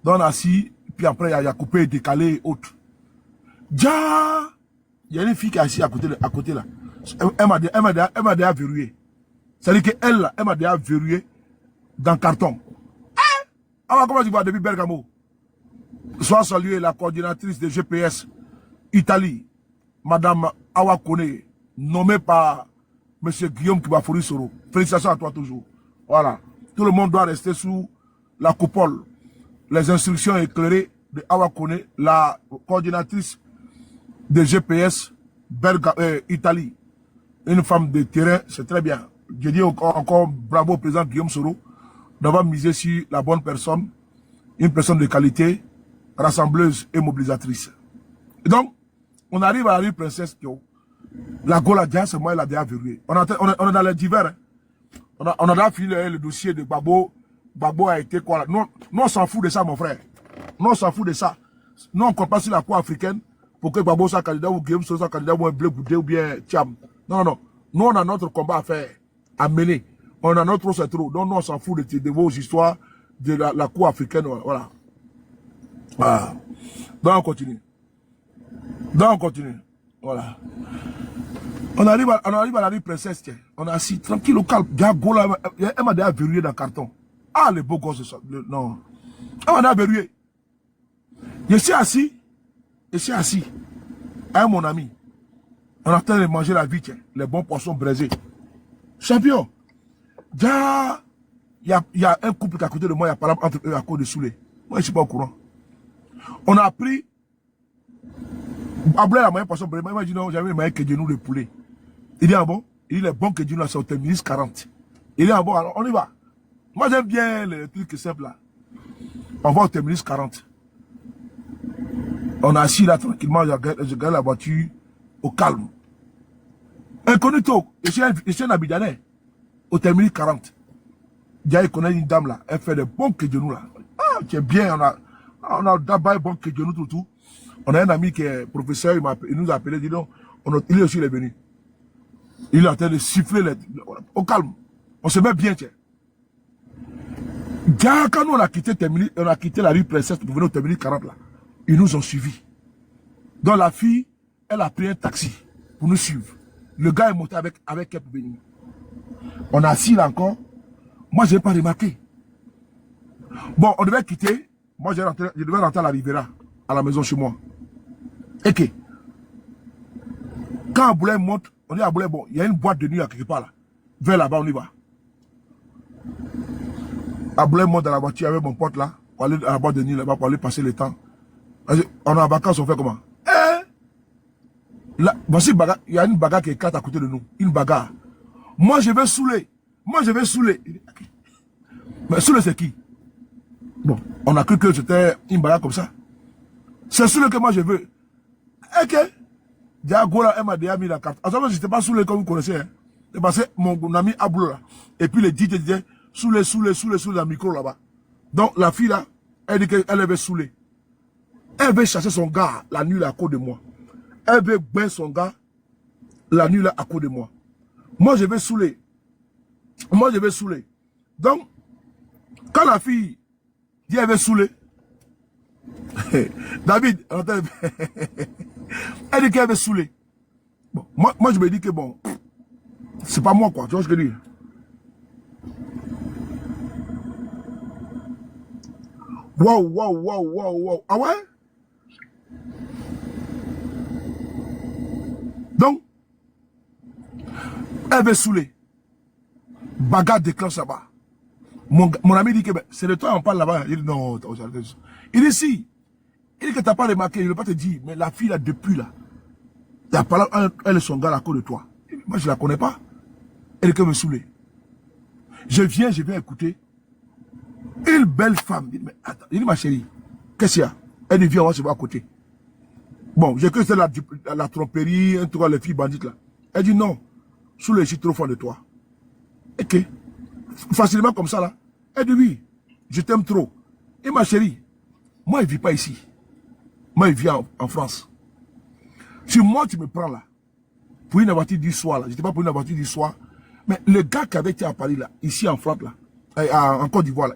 Donc, on est assis, puis après, il y a coupé, décalé et autres. Déjà, il y a une fille qui est assise à côté, là. Elle m'a déjà verrouillé. C'est-à-dire qu'elle, là, elle m'a déjà verrouillé dans le carton. Alors, comment tu vois depuis Bergamo? Soit saluer la coordinatrice de GPS Italie, Madame Awa Kone, nommée par M. Guillaume Kibafouri Soro. Félicitations à toi toujours. Voilà. Tout le monde doit rester sous la coupole. Les instructions éclairées de Awa Kone, la coordinatrice de GPS Italie. Une femme de terrain, c'est très bien. Je dis encore bravo au président Guillaume Soro d'avoir misé sur la bonne personne, une personne de qualité, rassembleuse et mobilisatrice. Et donc, on arrive à la rue Princesse Pio. La Gola, c'est moi, elle a déjà verrouillé. On est dans les divers. Hein. On a déjà fini le dossier de Gbagbo. Gbagbo a été quoi là? Non, on s'en fout de ça, mon frère. Non, on s'en fout de ça. Non, on ne compte pas sur la Cour africaine pour que Gbagbo soit candidat ou Guillaume soit candidat ou un Blé Goudé ou bien Thiam. Non, non. Nous, on a notre combat à faire, à mener. On a notre c'est trop. Donc, nous, on s'en fout de vos histoires de la Cour africaine. Voilà. Voilà. Donc, on continue. Voilà. On arrive à la rue Princesse, tiens. On est assis tranquille au calme. Diago là, elle m'a déjà verrouillé dans le carton. Ah, les beaux gosses, non. Elle m'a déjà verrouillé. Je suis assis. Avec mon ami. On est en train de manger la vie, tiens. Les bons poissons braisés. Champion. Il y a un couple qui est à côté de moi, il y a par exemple entre eux à cause de Soulé. Moi, je ne suis pas au courant. On a appris. Ablé la moyenne poisson braisé. Moi, je dis non, j'avais le moyen que Dieu nous le poulet. Il dit, ah bon? Il est bon que Dieu nous c'est au terminus 40. Il dit, ah bon, alors on y va. Moi, j'aime bien les trucs simples là. On va au terminus 40. On est assis là tranquillement, je regarde la voiture au calme. Incognito, je suis un Abidjanais. Au terminus 40. Dia, il connaît une dame là. Elle fait des bons que Dieu nous là. Ah, c'est bien, on a d'abord bon que Dieu nous tout. On a un ami qui est professeur, il nous a appelé, dit non, il est aussi venu. Il est en train de siffler au calme. On se met bien, tiens. Quand nous on a quitté la rue Princesse pour venir au terminus 40 là, ils nous ont suivis. Donc la fille, elle a pris un taxi pour nous suivre. Le gars est monté avec elle pour venir. On a assis là encore. Moi, je n'ai pas remarqué. Bon, on devait quitter. Moi, je devais rentrer à la Rivera, à la maison chez moi. Et que, quand Aboulay monte, on dit à Aboulay, bon, il y a une boîte de nuit à quelque part là. Vers là-bas, on y va. Aboulay monte dans la voiture avec mon pote là, pour aller à la boîte de nuit là-bas, pour aller passer le temps. On est en vacances, on fait comment? Là, voici il y a une bagarre qui éclate à côté de nous. Une bagarre. Moi, je vais saouler. Mais saouler, c'est qui? Bon, on a cru que c'était une bagarre comme ça. C'est saouler que moi je veux. Ok. Diago là, elle m'a déjà mis la carte. En ce moment, je n'étais pas saoulé comme vous connaissez. Hein. C'est parce que mon ami Ablo là. Et puis le DJ disait, saoulé dans le micro là-bas. Donc la fille là, elle dit qu'elle avait saoulé. Elle veut chercher son gars la nuit là à cause de moi. Elle veut bain son gars la nuit là à cause de moi. Moi je vais saouler. Donc, quand la fille dit elle veut saouler, David, elle dit qu'elle veut saouler. Bon, moi je me dis que bon, c'est pas moi quoi, tu vois ce que je veux dire. Wow. Ah ouais? Donc, elle veut saouler. Bagarre déclenche là-bas. Mon ami dit que c'est de toi on parle là-bas. Il dit non, il dit si. Il dit que tu n'as pas remarqué, il ne veut pas te dire, mais la fille là, depuis là, tu as parlé, elle est son gars à cause de toi. Moi je ne la connais pas. Elle est que me saouler. Je viens écouter. Une belle femme. Il dit, mais attends, il dit ma chérie, qu'est-ce qu'il y a? Elle dit viens, on va se voir à côté. Bon, j'ai cru que c'était la tromperie, en tout cas les filles bandites là. Elle dit non, saouler, je suis trop fort de toi. Ok. Facilement comme ça là. Elle dit oui, je t'aime trop. Et ma chérie, moi je ne vis pas ici. Moi je vis en France. Si moi tu me prends là, pour une voiture du soir là, je n'étais pas pour une voiture du soir, mais le gars qui avait été à Paris là, ici en France là, en Côte d'Ivoire là,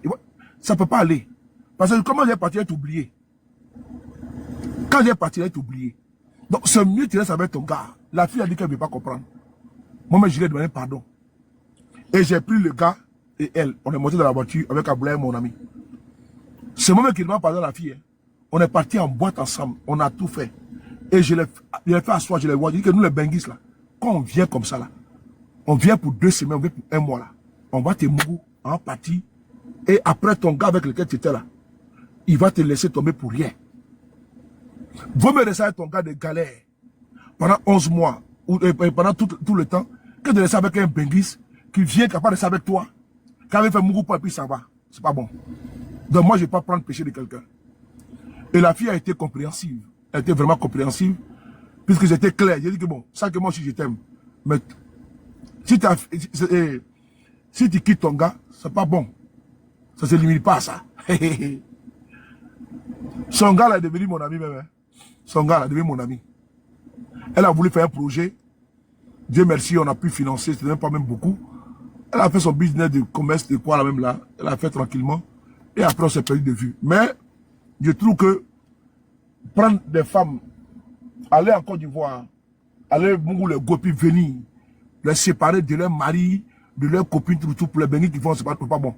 ça ne peut pas aller. Parce que comment j'ai parti, être oublié. Quand j'ai parti, être oublié. Donc c'est mieux tu restes avec ton gars. La fille a dit qu'elle ne veut pas comprendre. Moi je lui ai demandé pardon. Et j'ai pris le gars et elle. On est monté dans la voiture avec Aboulay, mon ami. C'est moi-même qui demande pardon à la fille. Hein. On est parti en boîte ensemble. On a tout fait. Et je l'ai fait asseoir, je l'ai vu. Je dis que nous les Benguis là, quand on vient comme ça là, on vient pour 2 semaines, on vient pour 1 mois là. On va te mourir en partie. Et après ton gars avec lequel tu étais là, il va te laisser tomber pour rien. Vaut mieux rester avec ton gars de galère pendant 11 mois, ou pendant tout le temps, que de rester avec un Benguis qui vient capable de rester avec toi, qui avait fait Mougoupa et puis ça va. C'est pas bon. Donc moi, je ne vais pas prendre péché de quelqu'un. Et la fille a été compréhensive. Elle était vraiment compréhensive. Puisque j'étais clair. J'ai dit que bon, ça que moi aussi je t'aime. Mais si Si tu quittes ton gars, c'est pas bon. Ça se limite pas à ça. Son gars là est devenu mon ami même. Hein. Son gars là est devenu mon ami. Elle a voulu faire un projet. Dieu merci, on a pu financer, c'était même pas même beaucoup. Elle a fait son business de commerce, de quoi là même là. Elle a fait tranquillement. Et après, on s'est perdu de vue. Mais, je trouve que prendre des femmes, aller en Côte d'Ivoire, aller les gopis venir, les séparer de leur mari, de leurs copines, tout pour les bénis qui font, c'est pas bon.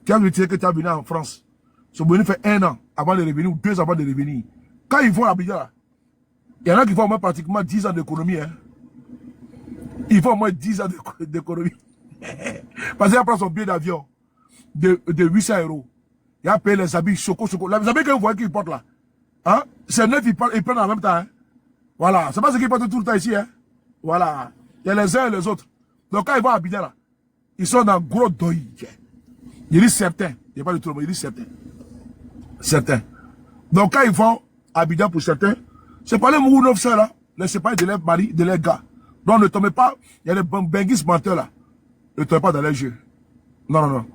Tu as vu que tu as venu en France. Ils sont venus faire 1 an avant de revenir, ou 2 ans avant de revenir. Quand ils vont à Abidjan, là, il y en a qui font au moins pratiquement 10 ans d'économie. Hein. Ils font au moins 10 ans d'économie. Parce qu'il prend son billet d'avion de 800 €. Il a payé les habits choco. Les habits que vous voyez qu'ils portent là. Hein? C'est neuf, ils prennent en même temps. Hein? Voilà. C'est pas ce qu'ils portent tout le temps ici. Hein? Voilà. Il y a les uns et les autres. Donc quand ils vont à Abidjan là, ils sont dans gros deuil. Il dit certains. Il n'y a pas de tout le monde. Il dit certains. Certains. Donc quand ils vont à Abidjan pour certains, c'est pas les mourous neufs là. Les séparés de leurs maris, de leurs gars. Donc ne tombez pas. Il y a des benguis menteurs là. Ne tombez pas dans les jeux. Non, non, non.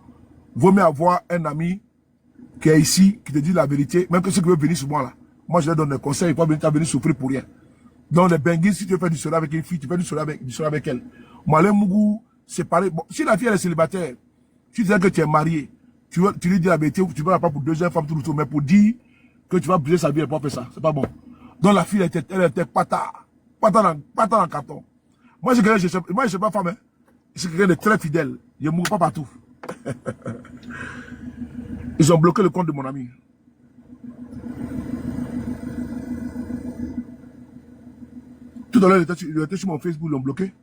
Vaut mieux avoir un ami qui est ici, qui te dit la vérité, même que ceux qui veulent venir sur moi là. Moi, je leur donne des conseils, ils ne peuvent pas venir souffrir pour rien. Donc, les benguis, si tu veux faire du soleil avec une fille, tu fais du soleil avec elle. Moi, les mougou, c'est pareil. Bon, si la fille elle est célibataire, tu dis que tu es marié, tu lui dis la vérité, tu ne vas pas pour 2 femmes tout le temps, mais pour dire que tu vas briser sa vie, elle ne peut pas faire ça. C'est pas bon. Donc, la fille, elle était patard dans carton. Moi, je ne suis pas femme, hein. Je suis quelqu'un de très fidèle. Je ne mourrai pas partout. Ils ont bloqué le compte de mon ami. Tout à l'heure, il était sur mon Facebook, ils l'ont bloqué.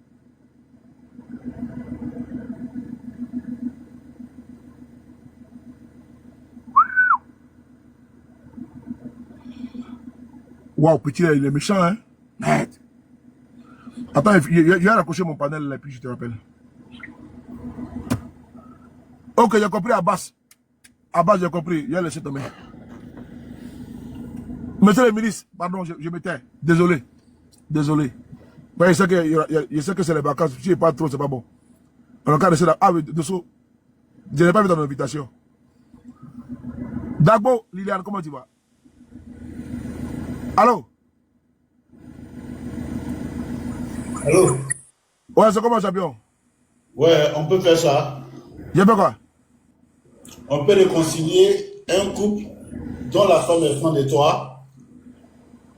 Waouh, petit, il est méchant, hein? Merde. Attends, il a raccroché mon panel là, puis je te rappelle. Ok, j'ai compris, Abbas. Abbas, j'ai compris. Il a laissé tomber. Monsieur le ministre, pardon, je me tais. Désolé. Désolé. Ouais, je sais que c'est les vacances. Si je parle trop, c'est pas bon. On a qu'à rester là. Ah oui, dessous. Je n'ai pas vu ton invitation. Dagbo, Liliane, comment tu vas? Allô? Allô? Ouais, c'est comment, champion? Ouais, on peut faire ça. J'ai fait quoi? On peut réconcilier un couple dont la femme est fan de toi.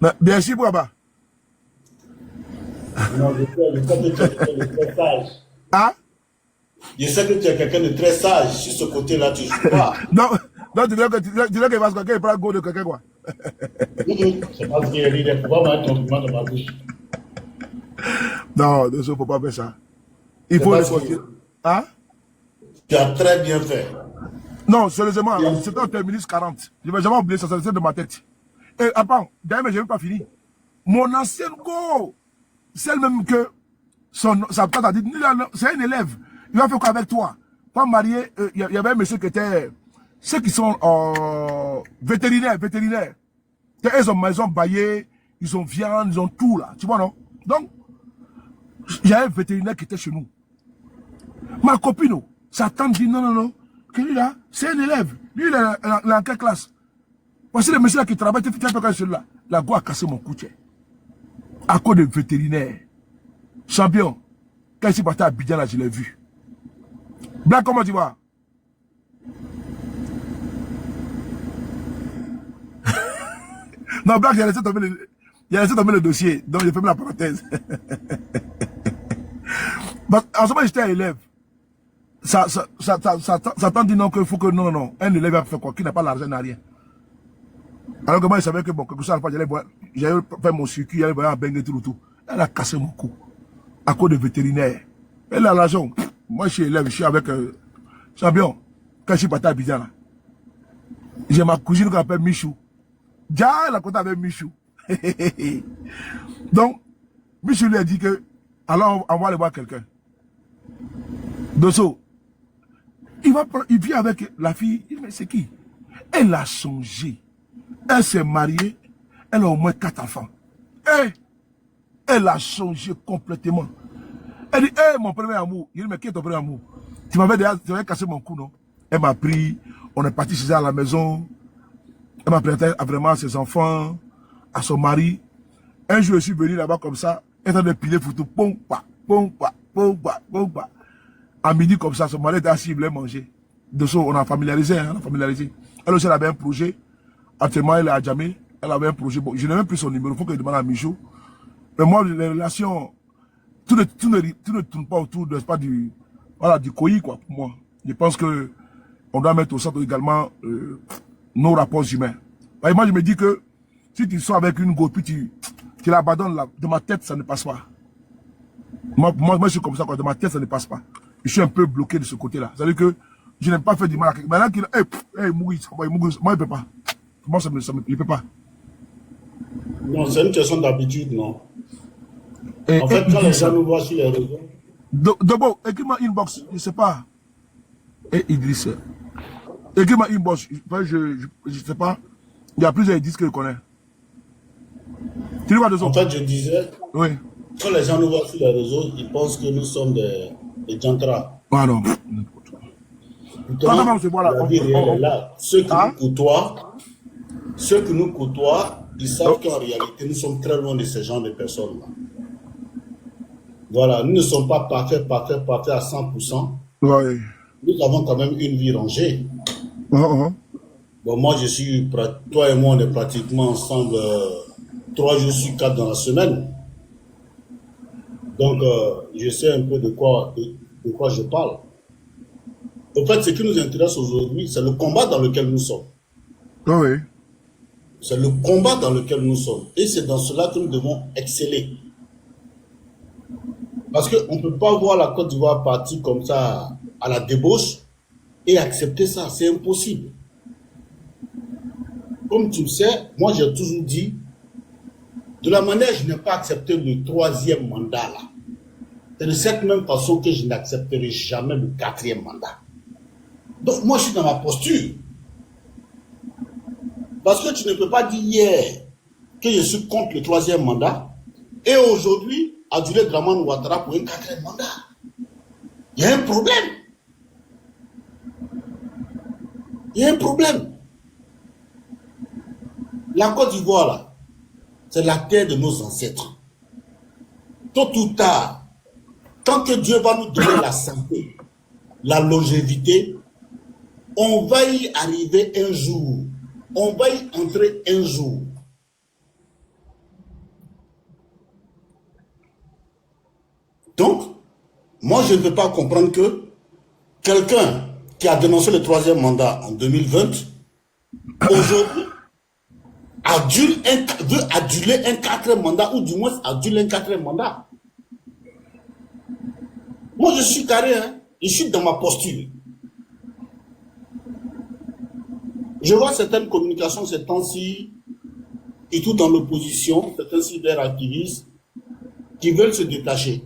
Mais, bien sûr, pourquoi pas? Non, je sais que tu es quelqu'un de très sage. Hein? Je sais que tu es quelqu'un de très sage. Sur ce côté-là, tu ne joues pas. Non, tu dirais qu'il va se quelqu'un, il prend le go de quelqu'un, quoi. C'est pas ce qu'il a dit. Il ne faut pas mettre ton compliment dans ma bouche. Non, il ne faut pas faire ça. Il faut réconcilier. Hein? Tu as très bien fait. Non, sérieusement, c'était en terminus 40. Je ne vais jamais oublier ça, c'est de ma tête. Et après, d'ailleurs, je n'ai même pas fini. Mon ancien go, celle même que sa tante a dit, c'est un élève, il va faire quoi avec toi? Pas marié, il y avait un monsieur qui était, ceux qui sont vétérinaires. Ils ont maison baillée, ils ont viande, ils ont tout là, tu vois non? Donc, il y a un vétérinaire qui était chez nous. Ma copine, sa tante dit non, que lui là, c'est un élève. Lui, il est en quelle classe? Voici le monsieur là qui travaille, tu fais comme celui-là. La go a cassé mon cou, à cause de vétérinaire. Champion, quand je suis parti à Abidjan, là, je l'ai vu. Black, comment tu vas? Non, Black, j'ai laissé tomber le dossier, donc j'ai fermé la parenthèse. En ce moment, j'étais un élève. Ça tente dit non, qu'il faut que non. Un élève va faire quoi? Qui n'a pas l'argent, n'a rien. Alors que moi, je savais que bon, quelque chose, j'allais faire mon circuit, j'allais voir un bengue tout. Elle a cassé mon cou. À cause de vétérinaire. Elle a l'argent. Moi, je suis élève, je suis avec champion. Quand je suis parti à Abidjan, là, j'ai ma cousine qu'on appelle Michou. Déjà, elle a compté avec Michou. Donc, Michou lui a dit que, alors, on va aller voir quelqu'un. Dosso, il vient avec la fille. Il dit, mais c'est qui? Elle a changé. Elle s'est mariée. Elle a au moins 4 enfants. Elle a changé complètement. Elle dit, mon premier amour. Il dit, mais qui est ton premier amour? Tu m'avais déjà cassé mon cou, non? Elle m'a pris, on est parti chez elle à la maison. Elle m'a prêté vraiment à ses enfants, à son mari. Un jour, je suis venu là-bas comme ça, elle est en train de piler photo, pompa. À midi comme ça, son mari était assis, il voulait manger. De ça, on a familiarisé, hein, on a familiarisé. Elle aussi, elle avait un projet. Actuellement, elle est à Djamé. Elle avait un projet. Bon, je n'ai même plus son numéro, il faut qu'elle demande à Michaud. Mais moi, les relations, tout ne tourne pas autour de, pas du, voilà, du COI, quoi, pour moi. Je pense que on doit mettre au centre également nos rapports humains. Et moi, je me dis que si tu sors avec une go, puis tu l'abandonnes là, de ma tête, ça ne passe pas. Moi, je suis comme ça, quoi, de ma tête, ça ne passe pas. Je suis un peu bloqué de ce côté-là. C'est-à-dire que je n'aime pas faire du mal à quelqu'un. Maintenant qu'il moi, il ne peut pas. Moi, il ne peut pas. Non, c'est une question d'habitude, non? En fait, quand les gens nous voient sur les réseaux. D'abord, écris-moi inbox, je ne sais pas. Et Idriss, écris-moi inbox, je ne sais pas. Il y a plusieurs Idriss que je connais. Tu vois de ça? En fait, je disais, oui. Quand les gens nous voient sur les réseaux, ils pensent que nous sommes des jantras. Ah non. Pourtant, la vie réelle est là. Ceux qui nous côtoient, ils savent qu'en réalité, nous sommes très loin de ce genre de personnes-là. Voilà, nous ne sommes pas parfaits à 100%. Ouais. Nous avons quand même une vie rangée. Bon, moi, toi et moi, on est pratiquement ensemble 3 jours sur 4 dans la semaine. Donc, je sais un peu de quoi je parle. En fait, ce qui nous intéresse aujourd'hui, c'est le combat dans lequel nous sommes. Oui. C'est le combat dans lequel nous sommes. Et c'est dans cela que nous devons exceller. Parce qu'on ne peut pas voir la Côte d'Ivoire partir comme ça à la débauche et accepter ça. C'est impossible. Comme tu le sais, moi j'ai toujours dit, de la manière je n'ai pas accepté le 3e mandat là. C'est de cette même façon que je n'accepterai jamais le 4e mandat. Donc moi je suis dans ma posture. Parce que tu ne peux pas dire hier que je suis contre le 3e mandat et aujourd'hui aduler Dramane Ouattara pour un 4e mandat. Il y a un problème. Il y a un problème. La Côte d'Ivoire là, c'est la terre de nos ancêtres. Tôt ou tard, tant que Dieu va nous donner la santé, la longévité, on va y arriver un jour. On va y entrer un jour. Donc, moi je ne peux pas comprendre que quelqu'un qui a dénoncé le 3e mandat en 2020, aujourd'hui, veut aduler un 4e mandat, ou du moins aduler un 4e mandat. Moi, je suis carré, hein? Je suis dans ma posture. Je vois certaines communications ces temps-ci, et tout dans l'opposition, certains cyberactivistes qui veulent se détacher.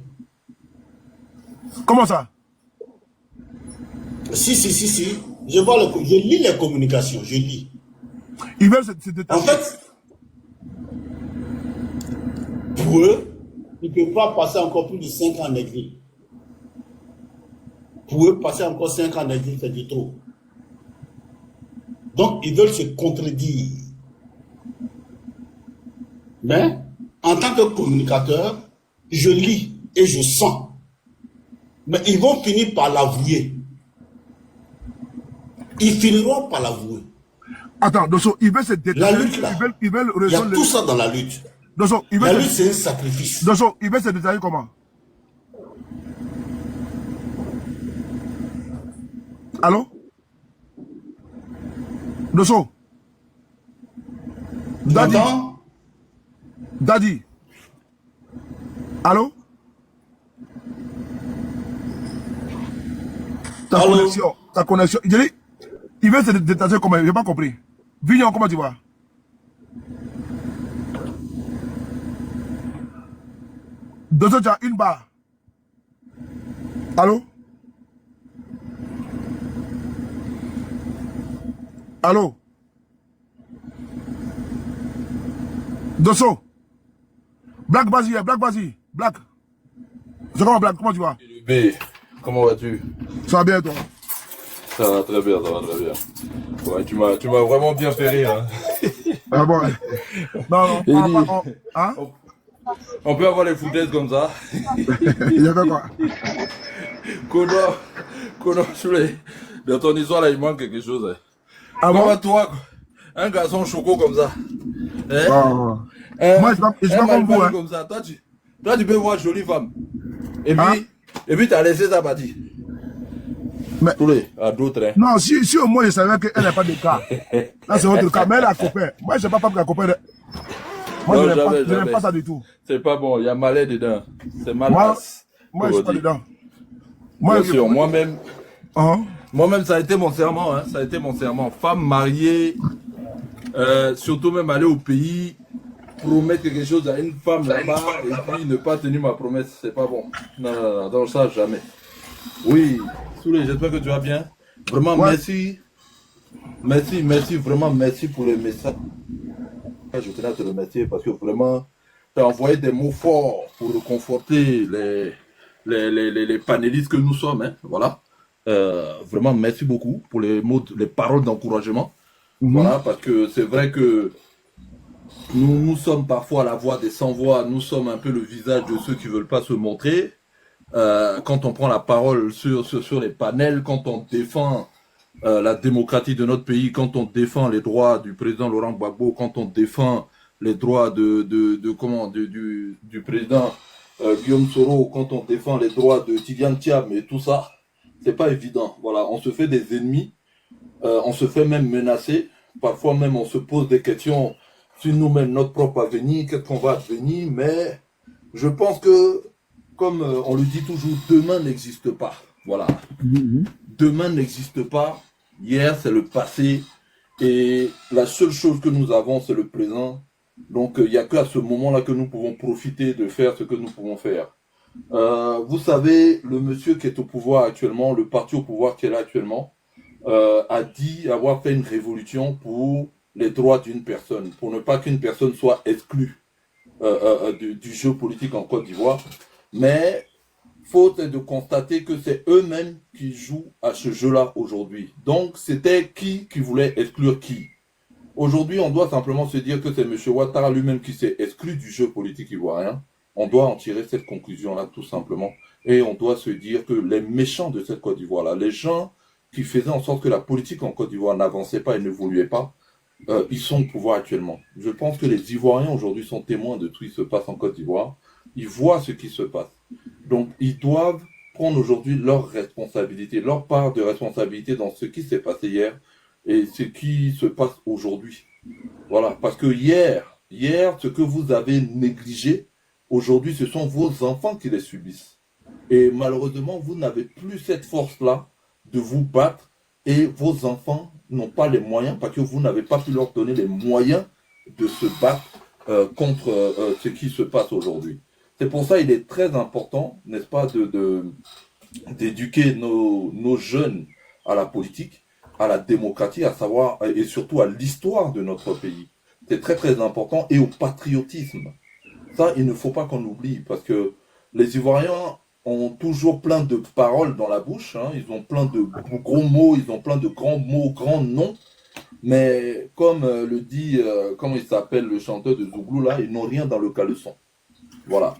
Comment ça? Si. Je lis les communications, je lis. Ils veulent se détacher. En fait, pour eux, ils ne peuvent pas passer encore plus de 5 ans en exil. Pour eux, passer encore 5 ans en exil, c'est du trop. Donc, ils veulent se contredire. Mais, en tant que communicateur, je lis et je sens. Mais ils vont finir par l'avouer. Ils finiront par l'avouer. Attends, Dosso, ils veulent se détacher. La lutte là, ils veulent il y a tout ça dans la lutte. Dosso, La lutte, c'est un sacrifice. Dosso, ils veulent se détacher comment? Allô? Dosso? Daddy? Allô? Ta connexion. Je dis, il veut se détacher comment? Je n'ai pas compris. Vignon, comment tu vas? Dosso, tu as une barre. Allô? Allô? Dosso? Black, vas-y, Black. C'est comment, Black? Comment tu vas? comment vas-tu? Ça va bien, toi? Ça va très bien, ça va très bien. Ouais, tu m'as vraiment bien fait rire. Hein. Ah bon? Non, Eli, hein? on peut avoir les foutaises comme ça. Il a fait quoi? Kono, dans ton histoire là, il manque quelque chose. Hein. Ah Comment bon? toi, un garçon choco comme ça, hein? Ah. Moi, je suis Un pas comme vous, Malpali hein? comme ça, toi tu peux voir jolie femme. Hein? Et puis t'as laissé ça partir. Mais, À d'autres, hein. non, si au moins je savais qu'elle n'a pas de cas. Là, c'est votre cas. Mais elle a copain. Moi, je sais pas qu'elle a copain. Moi, Non, je n'aime jamais. pas ça du tout. C'est pas bon, il y a malais dedans. C'est mal Moi, passe. moi, je suis pas dedans. Moi, Bien sûr, moi-même, Hein? ça a été mon serment, hein. Ça a été mon serment. Femme mariée, surtout même aller au pays, promettre quelque chose à une femme là-bas et puis ne pas tenir ma promesse, c'est pas bon. Non, dans ça, jamais. Oui, Soulé, j'espère que tu vas bien. Vraiment, Ouais. merci, vraiment merci pour les messages. Je tenais à te remercier parce que vraiment, tu as envoyé des mots forts pour réconforter les panélistes que nous sommes. Hein, voilà. Vraiment, merci beaucoup pour les mots, les paroles d'encouragement. Voilà, parce que c'est vrai que nous sommes parfois la voix des sans-voix, nous sommes un peu le visage de ceux qui veulent pas se montrer. Quand on prend la parole sur les panels, quand on défend la démocratie de notre pays, quand on défend les droits du président Laurent Gbagbo, quand on défend les droits du président Guillaume Soro, quand on défend les droits de Tidiane Thiam et tout ça, c'est pas évident. Voilà, on se fait des ennemis, on se fait même menacer, parfois même on se pose des questions sur nous-mêmes, notre propre avenir, qu'est-ce qu'on va devenir, mais je pense que, comme on le dit toujours, demain n'existe pas. Voilà. Demain n'existe pas. Hier, c'est le passé. Et la seule chose que nous avons, c'est le présent. Donc, il n'y a qu'à ce moment-là que nous pouvons profiter de faire ce que nous pouvons faire. Vous savez, le monsieur qui est au pouvoir actuellement, le parti au pouvoir qui est là actuellement, a dit avoir fait une révolution pour les droits d'une personne, pour ne pas qu'une personne soit exclue du jeu politique en Côte d'Ivoire. Mais faute est de constater que c'est eux-mêmes qui jouent à ce jeu-là aujourd'hui. Donc, c'était qui voulait exclure qui? Aujourd'hui, on doit simplement se dire que c'est M. Ouattara lui-même qui s'est exclu du jeu politique ivoirien. On doit en tirer cette conclusion-là, tout simplement. Et on doit se dire que les méchants de cette Côte d'Ivoire-là, les gens qui faisaient en sorte que la politique en Côte d'Ivoire n'avançait pas et n'évoluait pas, ils sont au pouvoir actuellement. Je pense que les Ivoiriens aujourd'hui sont témoins de tout ce qui se passe en Côte d'Ivoire. Ils voient ce qui se passe. Donc, ils doivent prendre aujourd'hui leur responsabilité, leur part de responsabilité dans ce qui s'est passé hier et ce qui se passe aujourd'hui. Voilà, parce que hier, ce que vous avez négligé, aujourd'hui, ce sont vos enfants qui les subissent. Et malheureusement, vous n'avez plus cette force-là de vous battre et vos enfants n'ont pas les moyens parce que vous n'avez pas pu leur donner les moyens de se battre contre ce qui se passe aujourd'hui. C'est pour ça qu'il est très important, n'est-ce pas, d'éduquer nos jeunes à la politique, à la démocratie, à savoir, et surtout à l'histoire de notre pays. C'est très très important, et au patriotisme. Ça, il ne faut pas qu'on oublie, parce que les Ivoiriens ont toujours plein de paroles dans la bouche, hein, ils ont plein de gros mots, ils ont plein de grands mots, grands noms, mais comme le dit, comment il s'appelle, le chanteur de Zouglou, là, ils n'ont rien dans le caleçon. Voilà.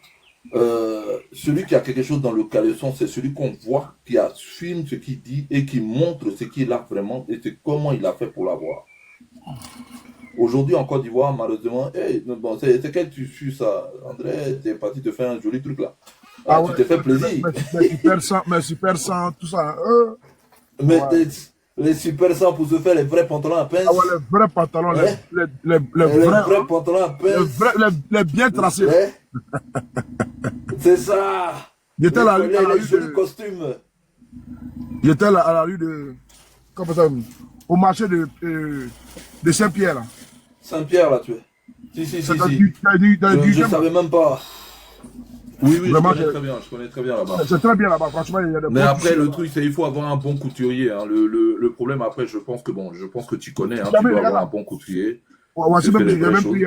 Celui qui a quelque chose dans le caleçon, c'est celui qu'on voit, qui assume ce qu'il dit et qui montre ce qu'il a vraiment et comment il a fait pour l'avoir. Aujourd'hui en Côte d'Ivoire, malheureusement, bon, c'est quel tu suis ça, André, t'es parti te faire un joli truc là. Ah Tu ouais, t'es fait plaisir. mais super sang, tout ça. Mais Ouais. les super 100 pour se faire les vrais pantalons à pince. Ah ouais, les vrais pantalons, Ouais. les Les vrais, vrais pantalons à pince. les bien tracés. Ouais. C'est ça. J'étais à la rue Les jolis de, costumes. j'étais à la rue de, comment ça, au marché de Saint-Pierre, là. Saint-Pierre là, tu es. Si. C'est dans Je le ne savais même pas. Oui, Vraiment, je connais très bien là-bas. c'est très bien là-bas, franchement, il y a des Mais bons après, tissus le là-bas. truc, c'est qu'il faut avoir un bon couturier. Hein. Le problème, après, je pense que tu connais. Hein. Tu Jamais, dois regarde avoir un là. bon couturier Ouais, qui c'est fait même, les j'ai vraies même choses. pris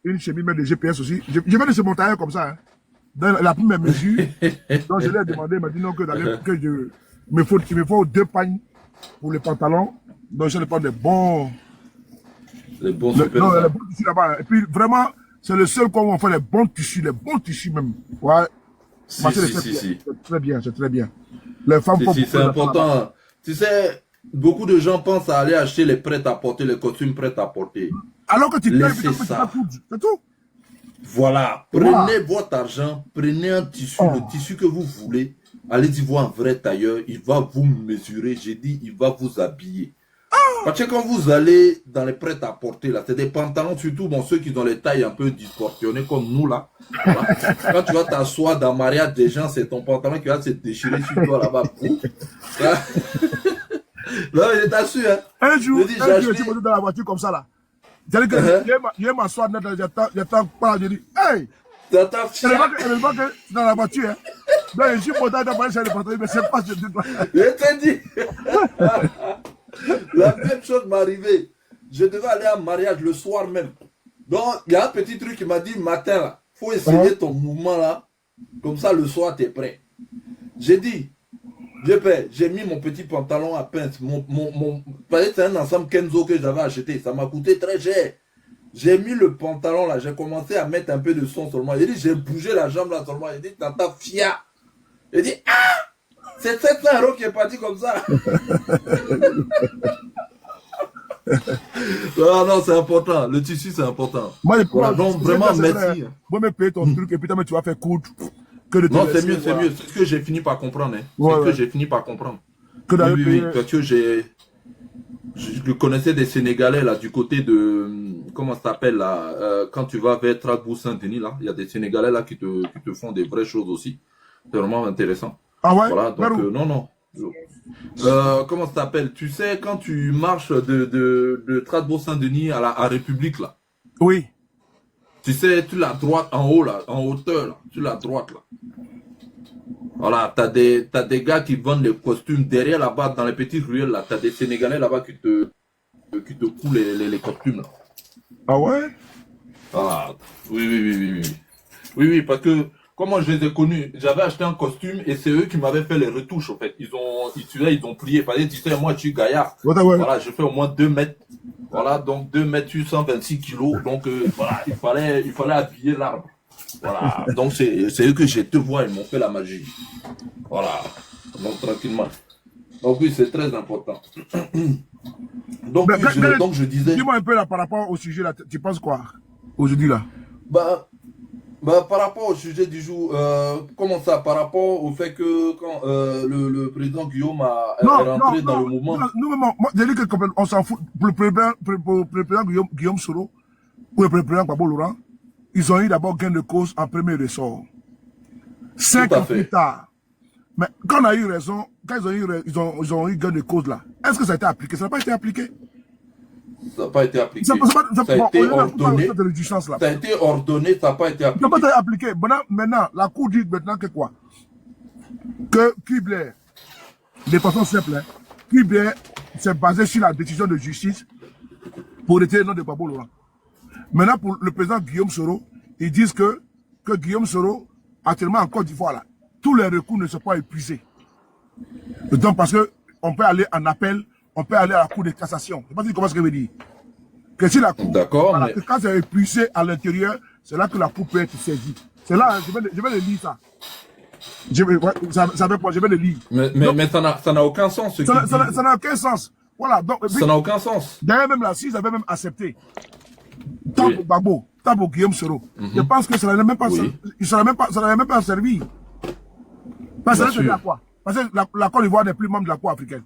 une chemise même de GPS aussi. Je vais laisser mon tailleur comme ça, hein. Elle a pris mes mesures. Donc je lui ai demandé, il m'a dit non, que, il me faut 2 pagnes pour les pantalons. Donc je vais prendre des bons. Les bons Non, super. les bons tissus là-bas. Et puis vraiment, c'est le seul coin où on fait les bons tissus même. Ouais. Si, Marché, si. c'est très bien, c'est très bien. Les femmes font Si, beaucoup c'est de important. Tu sais, beaucoup de gens pensent à aller acheter les prêts à porter, les costumes prêts à porter. Alors que tu payes, Laissez tu ça. c'est tout. Voilà. Prenez votre argent, prenez un tissu, Oh. le tissu que vous voulez. Allez-y voir un vrai tailleur, il va vous mesurer. J'ai dit, il va vous habiller. Parce que quand vous allez dans les prêts à porter, là, c'est des pantalons, surtout bon, ceux qui ont les tailles un peu disproportionnées comme nous, là. Voilà. Quand tu vas t'asseoir dans le mariage des gens, c'est ton pantalon qui va se déchirer sur toi là-bas. Non, je t'assure, hein. Un jour, Je dis, j'ai je acheté- suis monté dans la voiture comme ça là. J'ai dit que je vais m'asseoir, j'attends pas, je dis, hey! T'entends, Elle ne voit que c'est dans la voiture, hein. Donc je suis monté dans la voiture, mais c'est pas ce truc-là. je t'ai dit. La même chose m'est arrivée. Je devais aller à un mariage le soir même. Donc, il y a un petit truc qui m'a dit, matin, là, faut essayer ton mouvement là. Comme ça, le soir, tu es prêt. J'ai dit, j'ai mis mon petit pantalon à pince. C'est un ensemble Kenzo que j'avais acheté. Ça m'a coûté très cher. J'ai mis le pantalon là. J'ai commencé à mettre un peu de son seulement. J'ai dit, j'ai bougé la jambe là seulement. J'ai dit, tata Fia. J'ai dit, ah! C'est 700 € qui est parti comme ça. Non, c'est important. Le tissu, c'est important. Moi, Voilà, donc, vraiment, merci. Moi, me payer ton truc et puis tu vas faire coudre. Que de te Non, laisser, c'est mieux, voilà. C'est ce que j'ai fini par comprendre. Hein. Ouais, C'est ce ouais. que j'ai fini par comprendre. Que d'aller Oui, payer. parce que je connaissais des Sénégalais là du côté de comment ça s'appelle là quand tu vas vers Strasbourg-Saint-Denis là, il y a des Sénégalais là qui te font des vraies choses aussi. C'est vraiment intéressant. Ah ouais? Voilà, Vers donc où? non. Comment ça s'appelle? Tu sais quand tu marches de Strasbourg-Saint-Denis à République là. Oui. Tu sais, tu la droite en haut là, en hauteur là, tu la droite là. Voilà, t'as des gars qui vendent les costumes derrière là-bas dans les petites ruelles là. T'as des Sénégalais là-bas qui te coulent les costumes là. Ah ouais? Ah, oui, parce que comment je les ai connus, j'avais acheté un costume et c'est eux qui m'avaient fait les retouches en fait. Ils ont plié. Parce que tu sais, moi je suis gaillard. Ouais. Voilà, je fais au moins 2 mètres. Voilà, donc 2 mètres 126 kilos. Donc voilà, il fallait habiller l'arbre. Voilà, donc c'est eux que j'ai te voir, ils m'ont fait la magie. Voilà, donc tranquillement. Donc oui, c'est très important. Donc, Mais, oui, donc je disais, dis-moi un peu là par rapport au sujet là, tu penses quoi aujourd'hui là? bah, par rapport au sujet du jour, comment ça, par rapport au fait que quand le président Guillaume est rentré dans le mouvement. Non, moi, j'ai dit que on s'en fout. Pour le président Guillaume Soro ou le président Gbagbo Laurent, ils ont eu d'abord gain de cause en premier ressort. 5 ans plus tard. Mais quand on a eu raison, quand ils ont eu gain de cause là, est-ce que ça a été appliqué? Ça n'a pas été appliqué. Ça n'a pas été appliqué. Ça a été ordonné. Ça a été ordonné, ça n'a pas été appliqué. Ça n'a pas été appliqué. Maintenant, la Cour dit maintenant que quoi? Que Kibler, de façon simple, hein, Kibler s'est basé sur la décision de justice pour retirer le nom de Gbagbo Laurent. Maintenant, pour le président Guillaume Soro, ils disent que Guillaume Soro, actuellement en Côte d'Ivoire, là, tous les recours ne sont pas épuisés. Donc, parce que on peut aller en appel, on peut aller à la Cour de cassation. Je ne sais pas si tu comprends ce que je veux dire. Que si la Cour, voilà, mais... quand c'est épuisé à l'intérieur, c'est là que la Cour peut être saisie. C'est là, je vais le lire ça. Je vais le lire. Mais ça n'a aucun sens. Ça n'a aucun sens. Voilà. Donc, ça n'a aucun sens. D'ailleurs, même là, s'ils avaient même accepté, tant pour Gbagbo, tant pour Guillaume Soro, je pense que ça n'allait même pas, ça n'allait même pas servir. Parce que ça veut dire quoi? Parce que la Côte d'Ivoire n'est plus membre de la Cour africaine.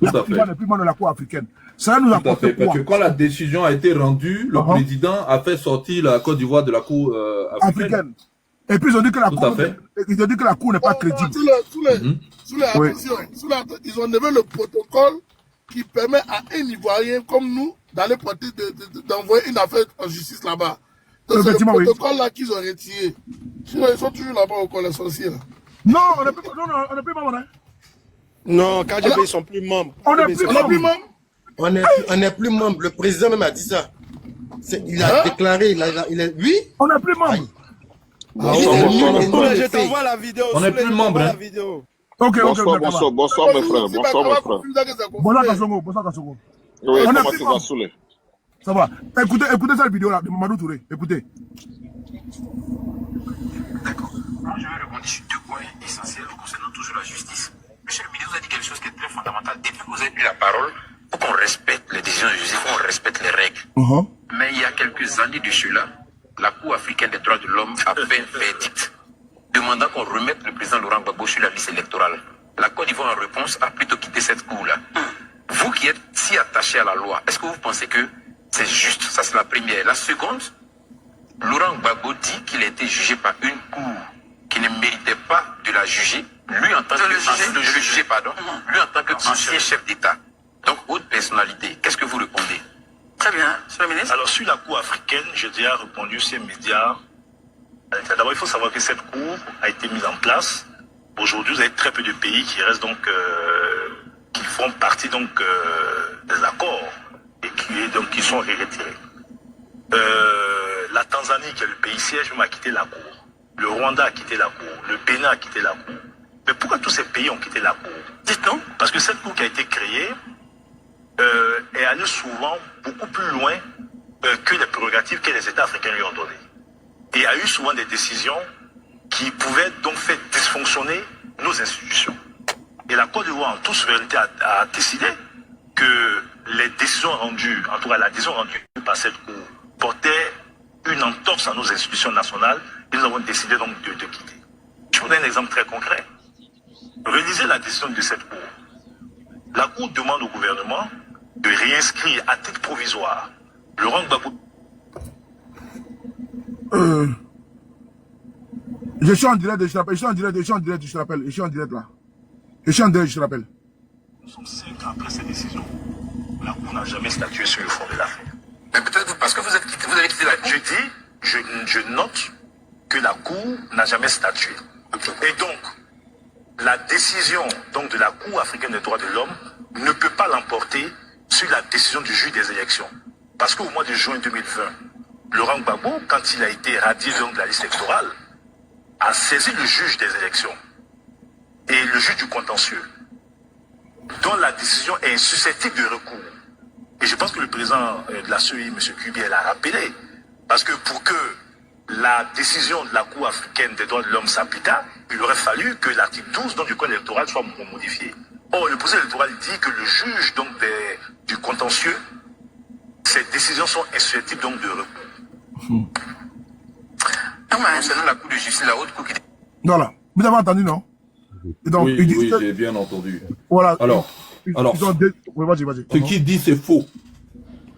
La Côte d'Ivoire n'est plus membre de la Cour africaine. Ça nous apporte quoi? Parce que quand la décision a été rendue, le président a fait sortir la Côte d'Ivoire de la Cour africaine. Et puis ils ont dit que la Cour n'est pas crédible. Ils ont levé le protocole qui permet à un Ivoirien comme nous d'aller porter, d'envoyer une affaire en justice là-bas. C'est le protocole là qu'ils ont retiré. Sinon, ils sont toujours là-bas au collège les sorciers là. Non, on n'est plus membres. Hein. Non, KGB, ils sont plus membres. On n'est plus membres. On n'est plus membres. Le président même a dit ça. Il a déclaré, il est... Oui. On n'est plus membres. Souley, je t'envoie la vidéo. On n'est Souley, plus je membre, t'envoie hein. la vidéo. Ok, Bonsoir mes frères, bonsoir mes frères. Bonsoir Kassongo, bonsoir Kassongo. Oui, On a comment pris tu membre. vas, Souley? Ça va. Écoutez cette vidéo là de Mamadou Touré. Écoutez. D'accord. Moi, je vais rebondir sur 2 points essentiels concernant toujours la justice. Monsieur le ministre, vous a dit quelque chose qui est très fondamental. Depuis que vous avez pris la parole, pour qu'on respecte les décisions de justice, qu'on respecte les règles. Mais il y a quelques années de cela, la Cour africaine des droits de l'homme a fait un verdict demandant qu'on remette le président Laurent Gbagbo sur la liste électorale. La Côte d'Ivoire, en réponse, a plutôt quitté cette cour-là. Vous qui êtes si attaché à la loi, est-ce que vous pensez que c'est juste? Ça, c'est la première. La seconde, Laurent Gbagbo dit qu'il a été jugé par une cour qui ne méritait pas de la juger. Lui, en tant lui, en tant qu'ancien chef d'État, donc haute personnalité, qu'est-ce que vous répondez? Très bien, monsieur le ministre. Alors, sur la Cour africaine, j'ai déjà répondu ces médias. D'abord, il faut savoir que cette Cour a été mise en place. Aujourd'hui, vous avez très peu de pays qui restent donc, qui font partie donc des accords et qui sont retirés. La Tanzanie, qui est le pays siège, a quitté la Cour. Le Rwanda a quitté la Cour. Le Bénin a quitté la Cour. Mais pourquoi tous ces pays ont quitté la Cour? Dites-nous. Parce que cette Cour qui a été créée est allée souvent beaucoup plus loin que les prérogatives que les États africains lui ont données. Et a eu souvent des décisions qui pouvaient donc faire dysfonctionner nos institutions. Et la Côte d'Ivoire, en toute souveraineté, a décidé que les décisions rendues, en tout cas la décision rendue par cette Cour, portait une entorse à nos institutions nationales et nous avons décidé donc de quitter. Je vous donne un exemple très concret. Relisez la décision de cette Cour. La Cour demande au gouvernement de réinscrire à titre provisoire Laurent Gbagbo. Je suis en direct, je te rappelle. Je suis en direct, je te rappelle. Je suis en direct là. Je suis en direct, je te rappelle. Nous sommes 5 ans après cette décision. La Cour n'a jamais statué sur le fond de l'affaire. Mais peut-être parce que vous avez quitté la Cour. Je note que la Cour n'a jamais statué. Et donc, la décision donc, de la Cour africaine des droits de l'homme ne peut pas l'emporter sur la décision du juge des élections. Parce qu'au mois de juin 2020, Laurent Gbagbo, quand il a été radié donc, de la liste électorale, a saisi le juge des élections et le juge du contentieux, dont la décision est susceptible de recours. Et je pense que le président de la CEI, M. Kubiel, l'a rappelé, parce que pour que la décision de la Cour africaine des droits de l'homme s'appliquât, il aurait fallu que l'article 12 donc, du code électoral soit modifié. Or, le procès électoral dit que le juge donc, du contentieux, ces décisions sont insusceptibles donc, de recours. Concernant la Cour de justice, la haute Cour qui... Voilà. Vous avez entendu, non? Et donc, Oui, j'ai bien entendu. Voilà. Alors, oui, vas-y. Ce qu'il dit, c'est faux.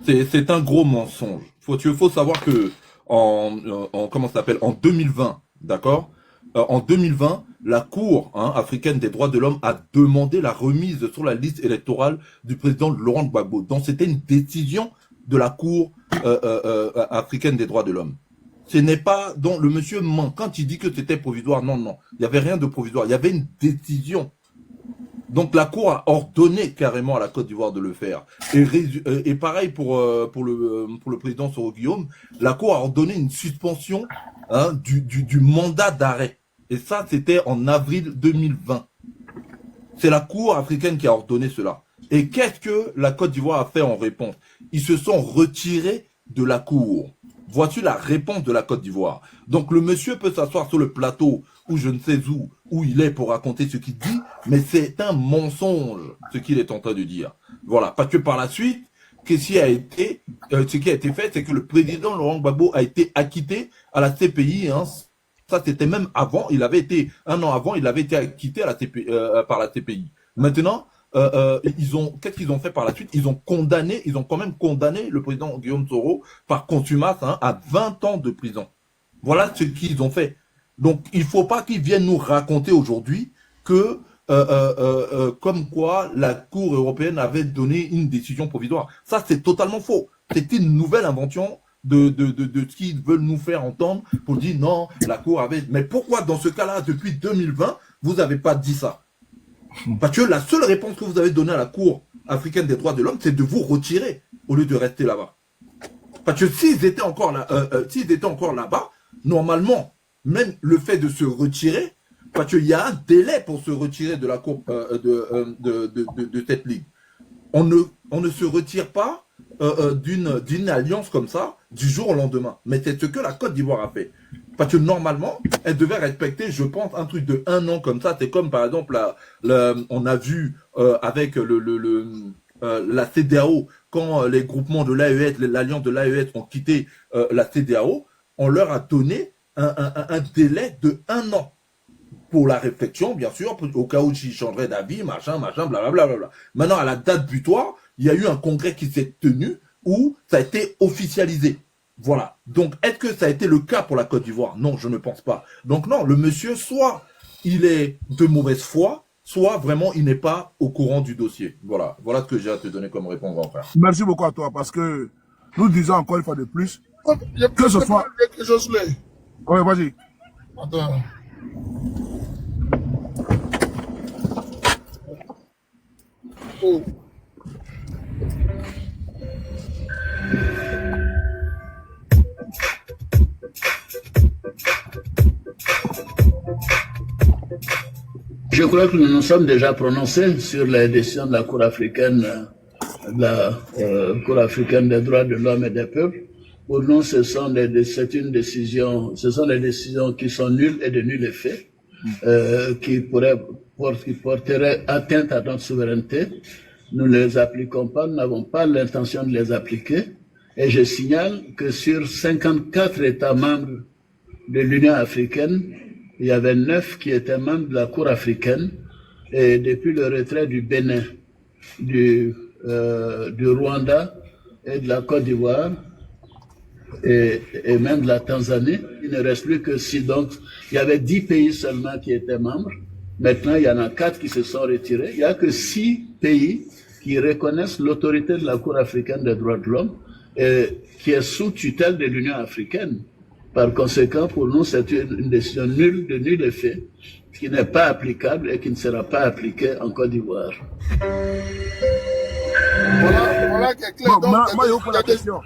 C'est un gros mensonge. Il faut savoir que comment ça s'appelle, en 2020, d'accord, en 2020, la Cour africaine des droits de l'homme a demandé la remise sur la liste électorale du président Laurent Gbagbo. Donc c'était une décision de la Cour africaine des droits de l'homme. Ce n'est pas donc le monsieur ment quand il dit que c'était provisoire. Non, il y avait rien de provisoire. Il y avait une décision. Donc la Cour a ordonné carrément à la Côte d'Ivoire de le faire. Et pareil pour le président Soro Guillaume, la Cour a ordonné une suspension du mandat d'arrêt. Et ça, c'était en avril 2020. C'est la Cour africaine qui a ordonné cela. Et qu'est-ce que la Côte d'Ivoire a fait en réponse? Ils se sont retirés de la Cour. Voici la réponse de la Côte d'Ivoire. Donc le monsieur peut s'asseoir sur le plateau ou je ne sais où il est pour raconter ce qu'il dit, mais c'est un mensonge ce qu'il est en train de dire. Voilà, parce que par la suite, ce qui a été fait, c'est que le président Laurent Gbagbo a été acquitté à la CPI. Ça c'était même avant, un an avant, il avait été acquitté à la CPI, par la CPI. Maintenant, qu'est-ce qu'ils ont fait par la suite? Ils ont quand même condamné le président Guillaume Soro par contumace à 20 ans de prison. Voilà ce qu'ils ont fait. Donc, il faut pas qu'ils viennent nous raconter aujourd'hui que, comme quoi la Cour européenne avait donné une décision provisoire. Ça, c'est totalement faux. C'est une nouvelle invention de ce qu'ils veulent nous faire entendre pour dire non, la Cour avait... Mais pourquoi, dans ce cas-là, depuis 2020, vous n'avez pas dit ça? Parce que la seule réponse que vous avez donnée à la Cour africaine des droits de l'homme, c'est de vous retirer au lieu de rester là-bas. Parce que s'ils étaient encore là, bas normalement, même le fait de se retirer, parce qu'il y a un délai pour se retirer de la cour, de cette ligue. On ne se retire pas d'une alliance comme ça du jour au lendemain. Mais c'est ce que la Côte d'Ivoire a fait. Parce que normalement, elle devait respecter, je pense, un truc de 1 an comme ça. C'est comme par exemple, on a vu avec la CEDEAO, quand les groupements de l'AES, l'alliance de l'AES ont quitté la CEDEAO, on leur a donné un délai de 1 an. Pour la réflexion, bien sûr, au cas où j'y changerais d'avis, machin, blablabla. Maintenant, à la date butoir, il y a eu un congrès qui s'est tenu où ça a été officialisé. Voilà. Donc, est-ce que ça a été le cas pour la Côte d'Ivoire? Non, je ne pense pas. Donc non, le monsieur, soit il est de mauvaise foi, soit vraiment il n'est pas au courant du dossier. Voilà. Voilà ce que j'ai à te donner comme réponse, grand frère. Merci beaucoup à toi, parce que nous disons encore une fois de plus, que ce soit... Oui, vas-y. Attends. Oh. Je crois que nous nous sommes déjà prononcés sur les décisions de la Cour africaine, Cour africaine des droits de l'homme et des peuples. Pour nous, c'est une décision, ce sont des décisions qui sont nulles et de nul effet, qui porteraient atteinte à notre souveraineté. Nous ne les appliquons pas, nous n'avons pas l'intention de les appliquer. Et je signale que sur 54 États membres de l'Union africaine, il y avait 9 qui étaient membres de la Cour africaine. Et depuis le retrait du Bénin, du Rwanda et de la Côte d'Ivoire, et même de la Tanzanie, il ne reste plus que 6. Donc, il y avait 10 pays seulement qui étaient membres. Maintenant, il y en a 4 qui se sont retirés. Il n'y a que 6 pays qui reconnaissent l'autorité de la Cour africaine des droits de l'homme, qui est sous tutelle de l'Union africaine. Par conséquent, pour nous, c'est une décision nulle, de nul effet, qui n'est pas applicable et qui ne sera pas appliquée en Côte d'Ivoire. Voilà qui est clair. Bon, moi, je vous pose la question.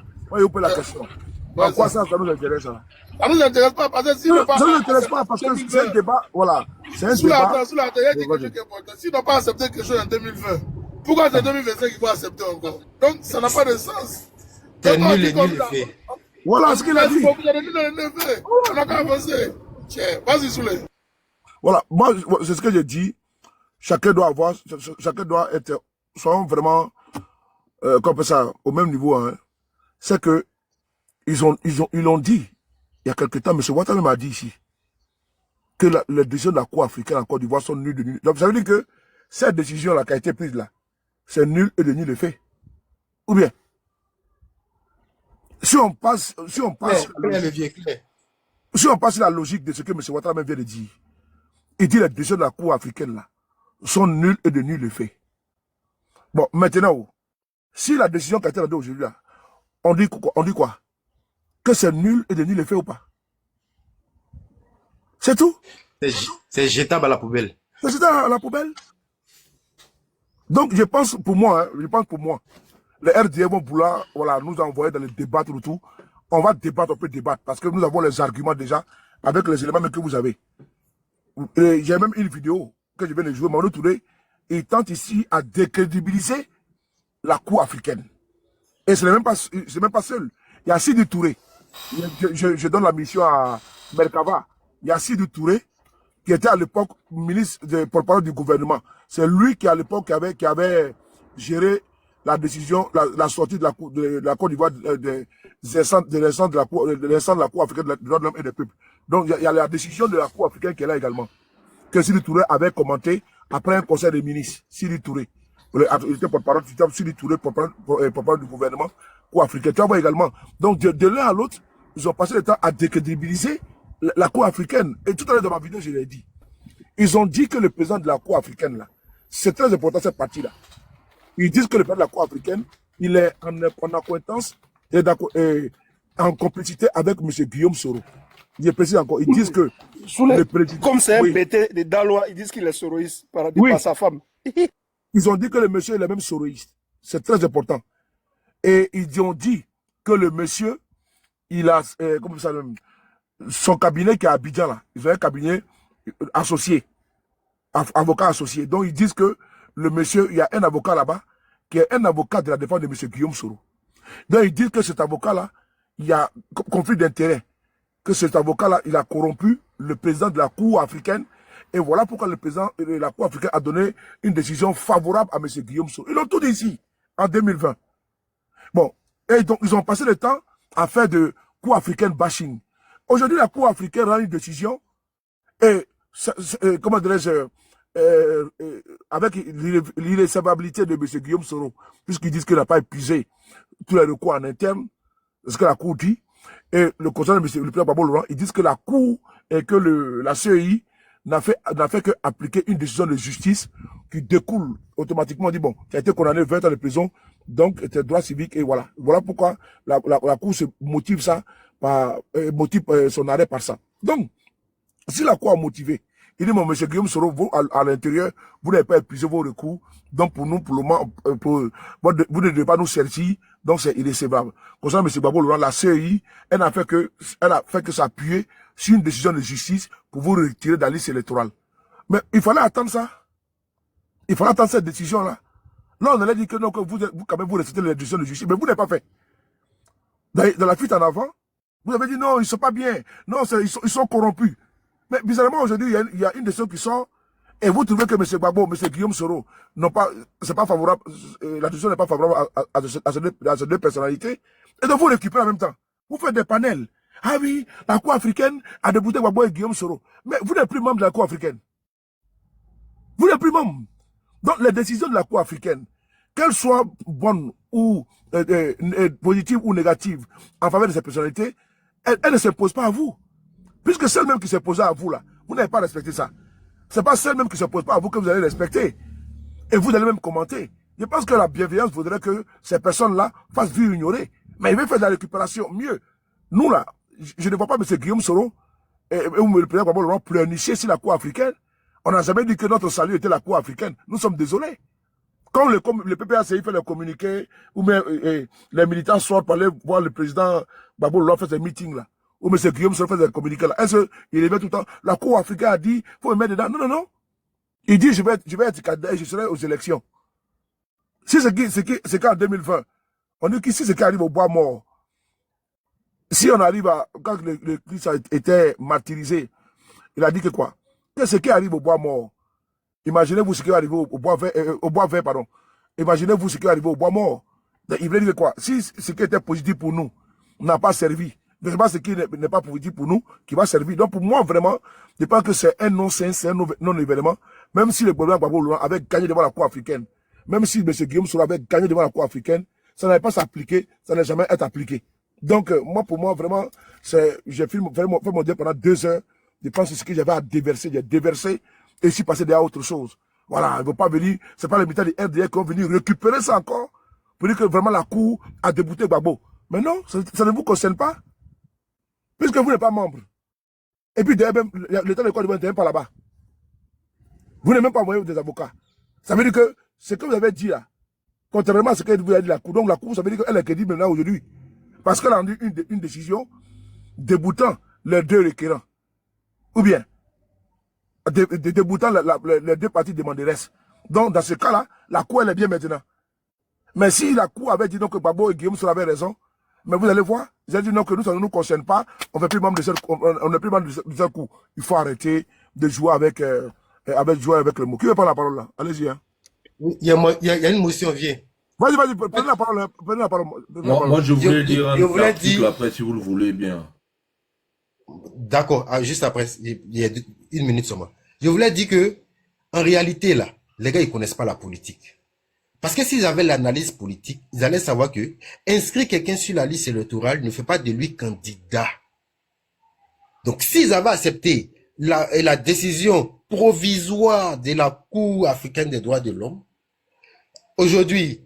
En quoi ça nous intéresse? Ça nous intéresse pas parce que si ça ne nous intéresse pas parce que c'est un débat. Voilà. C'est un débat. Sous la télé, il y a quelque chose qui est important. S'ils n'ont pas accepté quelque chose en 2020, pourquoi c'est 2025 qu'il faut accepter encore? Donc, ça n'a pas de sens. C'est nul et nul effet. Voilà ce qu'il a dit. On n'a qu'à avancer. Vas-y, Souley. Voilà. Moi, c'est ce que j'ai dit. Chacun doit être, soyons vraiment, comme ça, au même niveau, hein. C'est que, ils l'ont dit, il y a quelque temps, M. Ouattara m'a dit ici, que les décisions de la Cour africaine en Côte d'Ivoire sont nulles de nul. Donc, ça veut dire que cette décision-là qui a été prise là, c'est nul et de nul effet. Ou bien, si on passe la logique de ce que M. Ouattara vient de dire, il dit les décisions de la Cour africaine là, sont nulles et de nul effet. Bon, maintenant, si la décision qui a été rendue aujourd'hui là, on dit quoi? Que c'est nul et de nul effet ou pas? C'est tout? C'est jetable à la poubelle. C'est jetable à la poubelle. Donc, je pense pour moi, les RDA vont vouloir nous envoyer dans les débats et tout. On va débattre, on peut débattre, parce que nous avons les arguments déjà, avec les éléments que vous avez. J'ai même une vidéo que je viens de jouer, Mamadou Touré, il tente ici à décrédibiliser la Cour africaine. Et ce n'est même pas seul. Il y a Sidi Touré. Je donne la mission à Merkava. Il y a Sidi Touré, qui était à l'époque ministre de porte-parole du gouvernement. C'est lui qui, à l'époque, qui avait géré la décision, la sortie de la Côte d'Ivoire de l'instant de la Cour africaine des droits de l'homme et des peuples. Donc, il y a la décision de la Cour africaine qui est là également. Que Sidi Touré avait commenté après un conseil des ministres. Sidi Touré. Il était porte-parole, Sidi Touré, porte-parole du gouvernement africain. Tu vois également. Donc, de l'un à l'autre, ils ont passé le temps à décrédibiliser la Cour africaine. Et tout à l'heure dans ma vidéo, je l'ai dit. Ils ont dit que le président de la Cour africaine, là, c'est très important cette partie-là. Ils disent que le président de la Cour africaine, il est en acquaintance et en complicité avec M. Guillaume Soro. Je précise encore, ils disent que le président... Comme c'est un pété de Dalois, ils disent qu'il est soroïste par sa femme. Ils ont dit que le monsieur est le même soroïste. C'est très important. Et ils ont dit que le monsieur, il a, son cabinet qui est à Abidjan, là, ils ont un cabinet associé, avocat associé. Donc, ils disent que le monsieur, il y a un avocat là-bas, qui est un avocat de la défense de monsieur Guillaume Soro. Donc, ils disent que cet avocat-là, il y a conflit d'intérêt. Que cet avocat-là, il a corrompu le président de la Cour africaine. Et voilà pourquoi le président de la Cour africaine a donné une décision favorable à monsieur Guillaume Soro. Ils l'ont tout dit ici, en 2020. Bon, et donc, ils ont passé le temps à faire de Cour africaine bashing. Aujourd'hui, la Cour africaine rend une décision et, comment dirais-je, avec l'irrécevabilité de M. Guillaume Soro, puisqu'ils disent qu'il n'a pas épuisé tous les recours en interne, c'est ce que la Cour dit, et le conseil de M. le président Gbagbo Laurent, ils disent que la Cour et que la CEI n'a fait que appliquer une décision de justice qui découle automatiquement, on dit bon, qui a été condamné 20 ans de prison, donc tes droits civiques, et voilà. Voilà pourquoi la Cour se motive ça, motive son arrêt par ça. Donc, si la Cour a motivé, il dit, mon monsieur Guillaume Soro, vous, à l'intérieur, vous n'avez pas épuisé vos recours. Donc, pour nous, pour le moment, vous ne devez pas nous servir. Donc, c'est irrécevable. Concernant monsieur Gbagbo Laurent, la CEI, elle a fait que s'appuyer sur une décision de justice pour vous retirer de la liste électorale. Mais il fallait attendre ça. Il fallait attendre cette décision-là. Là, on allait dire que non, que vous quand même, vous respectez les décisions de justice. Mais vous n'avez pas fait. Dans la fuite en avant, vous avez dit non, ils ne sont pas bien. Non, ils sont corrompus. Mais bizarrement, aujourd'hui, il y a une décision qui sort, et vous trouvez que M. Gbagbo, M. Guillaume Soro, c'est pas favorable, la décision n'est pas favorable à ces deux personnalités, et donc vous récupérez en même temps. Vous faites des panels. Ah oui, la Cour africaine a débouté Gbagbo et Guillaume Soro. Mais vous n'êtes plus membre de la Cour africaine. Vous n'êtes plus membre. Donc les décisions de la Cour africaine, qu'elles soient bonnes ou positives ou négatives en faveur de ces personnalités, elles ne s'imposent pas à vous. Puisque celle même qui s'est posée à vous là, vous n'avez pas respecté ça. C'est pas celle même qui se pose pas à vous que vous allez respecter. Et vous allez même commenter. Je pense que la bienveillance voudrait que ces personnes-là fassent vie ignorée. Mais ils veulent faire de la récupération mieux. Nous là, je ne vois pas M. Guillaume Soro ou le président Gbagbo Laurent pleurnicher sur la Cour africaine. On n'a jamais dit que notre salut était la Cour africaine. Nous sommes désolés. Quand le PPACI fait le communiqué, ou même les militants sortent pour aller voir le président Gbagbo Laurent faire ses meetings là, ou M. Guillaume Soro fait des communiqués là. Est-ce qu'il est tout le temps? La Cour africaine a dit, faut me mettre dedans. Non, non, non. Il dit, je vais être candidat et je serai aux élections. Si c'est qu'en 2020, on dit qu'ici, c'est qui arrive au bois mort. Si on arrive quand le Christ a été martyrisé, il a dit que quoi? Que ce qui arrive au bois mort. Imaginez-vous ce qui est arrivé au bois vert, pardon. Imaginez-vous ce qui est arrivé au bois mort. Il voulait dire que quoi? Si ce qui était positif pour nous n'a pas servi, c'est pas ce qui n'est pas positif pour nous qui va servir. Donc pour moi, vraiment, je pense que c'est un non-sens, c'est un non-événement. Même si le gouvernement Gbagbo Laurent avait gagné devant la Cour africaine, même si M. Guillaume Soro avait gagné devant la Cour africaine, ça n'allait pas s'appliquer, ça n'allait jamais être appliqué. Donc, pour moi, vraiment, j'ai fait mon dire pendant 2 heures. Je pense que ce que j'avais à déverser, j'ai déversé, et je suis passé derrière autre chose. Voilà, il ne veut pas venir, c'est pas les militaires du RDR qui vont venir récupérer ça encore, pour dire que vraiment la Cour a débouté Gbagbo. Mais non, ça ne vous concerne pas, puisque vous n'êtes pas membre. Et puis, l'État de Côte d'Ivoire n'est même pas là-bas. Vous n'avez même pas envoyé des avocats. Ça veut dire que ce que vous avez dit là, contrairement à ce que vous avez dit la Cour, donc la Cour, ça veut dire qu'elle est crédible maintenant aujourd'hui. Parce qu'elle a rendu une décision déboutant les 2 requérants. Ou bien, déboutant les 2 parties demanderesses. Donc, dans ce cas-là, la Cour, elle est bien maintenant. Mais si la Cour avait dit donc que Gbagbo et Guillaume Soro avaient raison, mais vous allez voir, ils ont dit non, que nous, ça ne nous concerne pas, on n'est plus membre de cette Cour. Il faut arrêter de jouer avec le mot. Qui veut prendre la parole là? Allez-y. Hein. Il y a une motion, viens. Vas-y, prenez la parole. Moi, je voulais dire un article après, si vous le voulez bien. D'accord, juste après, il y a 1 minute seulement. Je voulais dire que, en réalité, là, les gars, ils connaissent pas la politique. Parce que s'ils avaient l'analyse politique, ils allaient savoir que inscrire quelqu'un sur la liste électorale ne fait pas de lui candidat. Donc, s'ils avaient accepté la décision provisoire de la Cour africaine des droits de l'homme, aujourd'hui,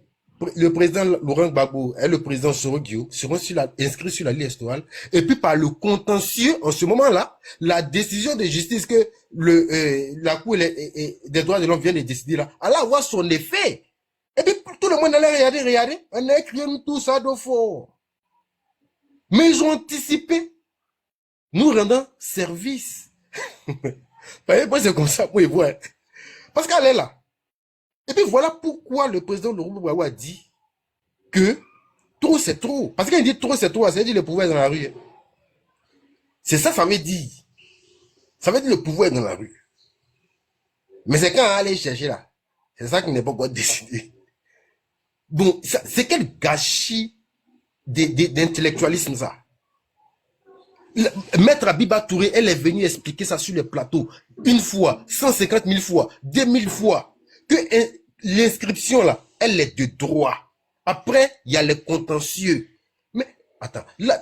le président Laurent Gbagbo et le président Soro Guio seront inscrits sur la liste électorale, et puis par le contentieux, en ce moment-là, la décision de justice que la Cour des droits de l'homme vient de décider là, allait avoir son effet. Et puis tout le monde allait regarder, on a écrit tout ça de fort. Mais ils ont anticipé. nous rendant service. Moi, c'est comme ça, moi, je vois. Parce qu'elle est là. Et puis voilà pourquoi le président de Gbagbo a dit que trop, c'est trop. Parce qu'il dit trop, c'est trop, ça veut dire le pouvoir est dans la rue. C'est ça, ça veut dire. Ça veut dire le pouvoir est dans la rue. Mais c'est quand on allait chercher là. C'est ça qui n'est pas encore décidé. Bon, c'est quel gâchis d'intellectualisme ça. Maître Abiba Touré, elle est venue expliquer ça sur le plateau. Une fois, 150 000 fois, 2000 fois. Que l'inscription là, elle est de droit. Après, il y a les contentieux. Mais, attends, là,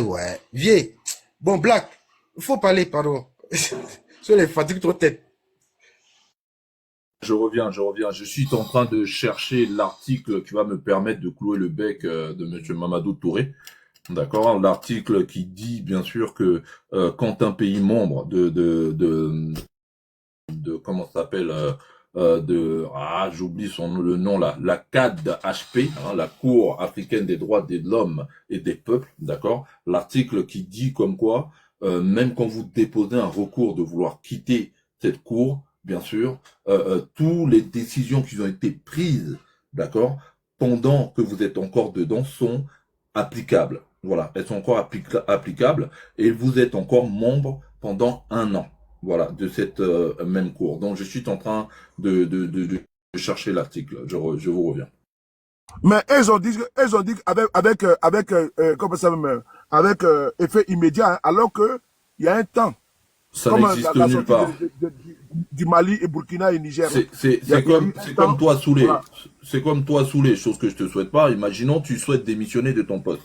ouais, vieux. Bon, Black, il faut parler, pardon. Sur les fatigues trop tête. Je reviens. Je suis en train de chercher l'article qui va me permettre de clouer le bec de M. Mamadou Touré. D'accord, l'article qui dit bien sûr que quand un pays membre de comment ça s'appelle j'oublie le nom là, la CADHP, la Cour africaine des droits de l'homme et des peuples, d'accord, l'article qui dit comme quoi même quand vous déposez un recours de vouloir quitter cette cour, bien sûr, toutes les décisions qui ont été prises, d'accord, pendant que vous êtes encore dedans sont applicables. Voilà, elles sont encore applicables et vous êtes encore membre pendant 1 an. Voilà, de cette même cour. Donc je suis en train de chercher l'article. Je vous reviens. Mais ils ont dit avec comment ça même, avec effet immédiat, hein, alors que il y a un temps. Ça n'existe nulle part. Du Mali et Burkina et Niger. C'est comme toi Soulé. Voilà. C'est comme toi Soulé, chose que je te souhaite pas. Imaginons tu souhaites démissionner de ton poste.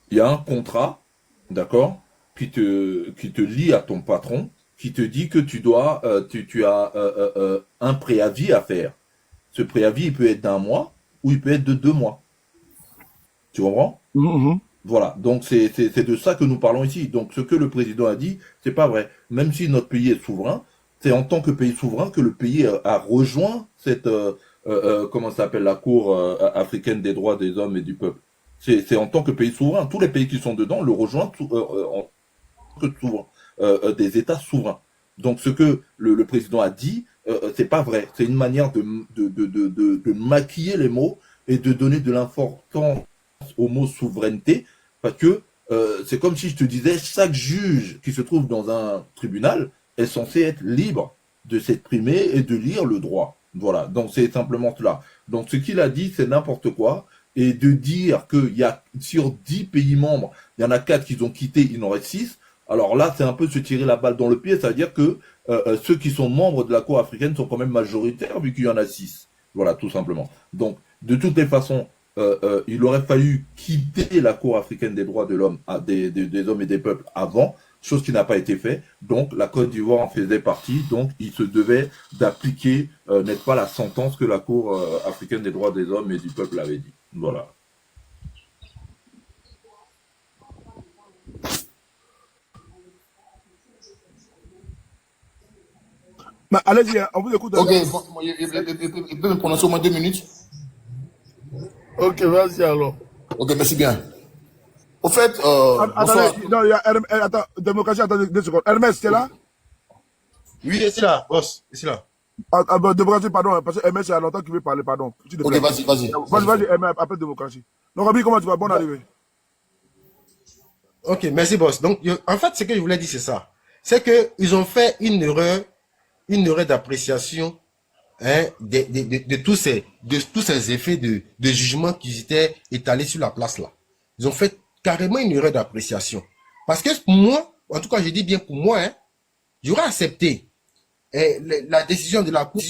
Il y a un contrat, d'accord, qui te lie à ton patron, qui te dit que tu dois, tu as un préavis à faire. Ce préavis, il peut être d'1 mois ou il peut être de 2 mois. Tu comprends? Voilà. Donc c'est de ça que nous parlons ici. Donc ce que le président a dit, c'est pas vrai. Même si notre pays est souverain, c'est en tant que pays souverain que le pays a rejoint cette comment ça s'appelle, la Cour africaine des droits des hommes et du peuple. C'est en tant que pays souverain. Tous les pays qui sont dedans le rejoignent en tant que souverain, des États souverains. Donc ce que le président a dit, c'est pas vrai. C'est une manière de maquiller les mots et de donner de l'importance au mot souveraineté, parce que c'est comme si je te disais, chaque juge qui se trouve dans un tribunal est censé être libre de s'exprimer et de lire le droit. Voilà. Donc c'est simplement cela. Donc ce qu'il a dit, c'est n'importe quoi. Et de dire qu'il y a sur 10 pays membres, il y en a 4 qui ont quitté, il en reste 6. Alors là, c'est un peu se tirer la balle dans le pied. Ça veut dire que ceux qui sont membres de la Cour africaine sont quand même majoritaires, vu qu'il y en a 6. Voilà, tout simplement. Donc, de toutes les façons, il aurait fallu quitter la Cour africaine des droits de l'homme, des hommes et des peuples avant, chose qui n'a pas été fait. Donc, la Côte d'Ivoire en faisait partie. Donc, il se devait d'appliquer, n'est-ce pas, la sentence que la Cour africaine des droits des hommes et du peuple avait dit. Voilà. Mais allez-y, on vous écoute. Ok, bon, il peut me prononcer au moins 2 minutes. Ok, vas-y alors. Ok, merci bien. Au fait, attendez, non, il y a attends, démocratie, attendez 2 secondes. Hermès, c'est là? Oui, c'est là, boss, c'est là. Démocratie, pardon, parce que Hermès, il y a longtemps qu'il veut parler, pardon. Ok, vas-y. Vas-y, Hermès, après démocratie. Donc, Roby, comment tu vas? Bonne arrivée. Ok, merci, boss. Donc, en fait, ce que je voulais dire, c'est ça. C'est qu'ils ont fait une erreur d'appréciation, hein, de tous ces effets de jugement qui étaient étalés sur la place là. Ils ont fait carrément une erreur d'appréciation. Parce que moi, en tout cas, je dis bien pour moi, hein, j'aurais accepté la décision de la Cour.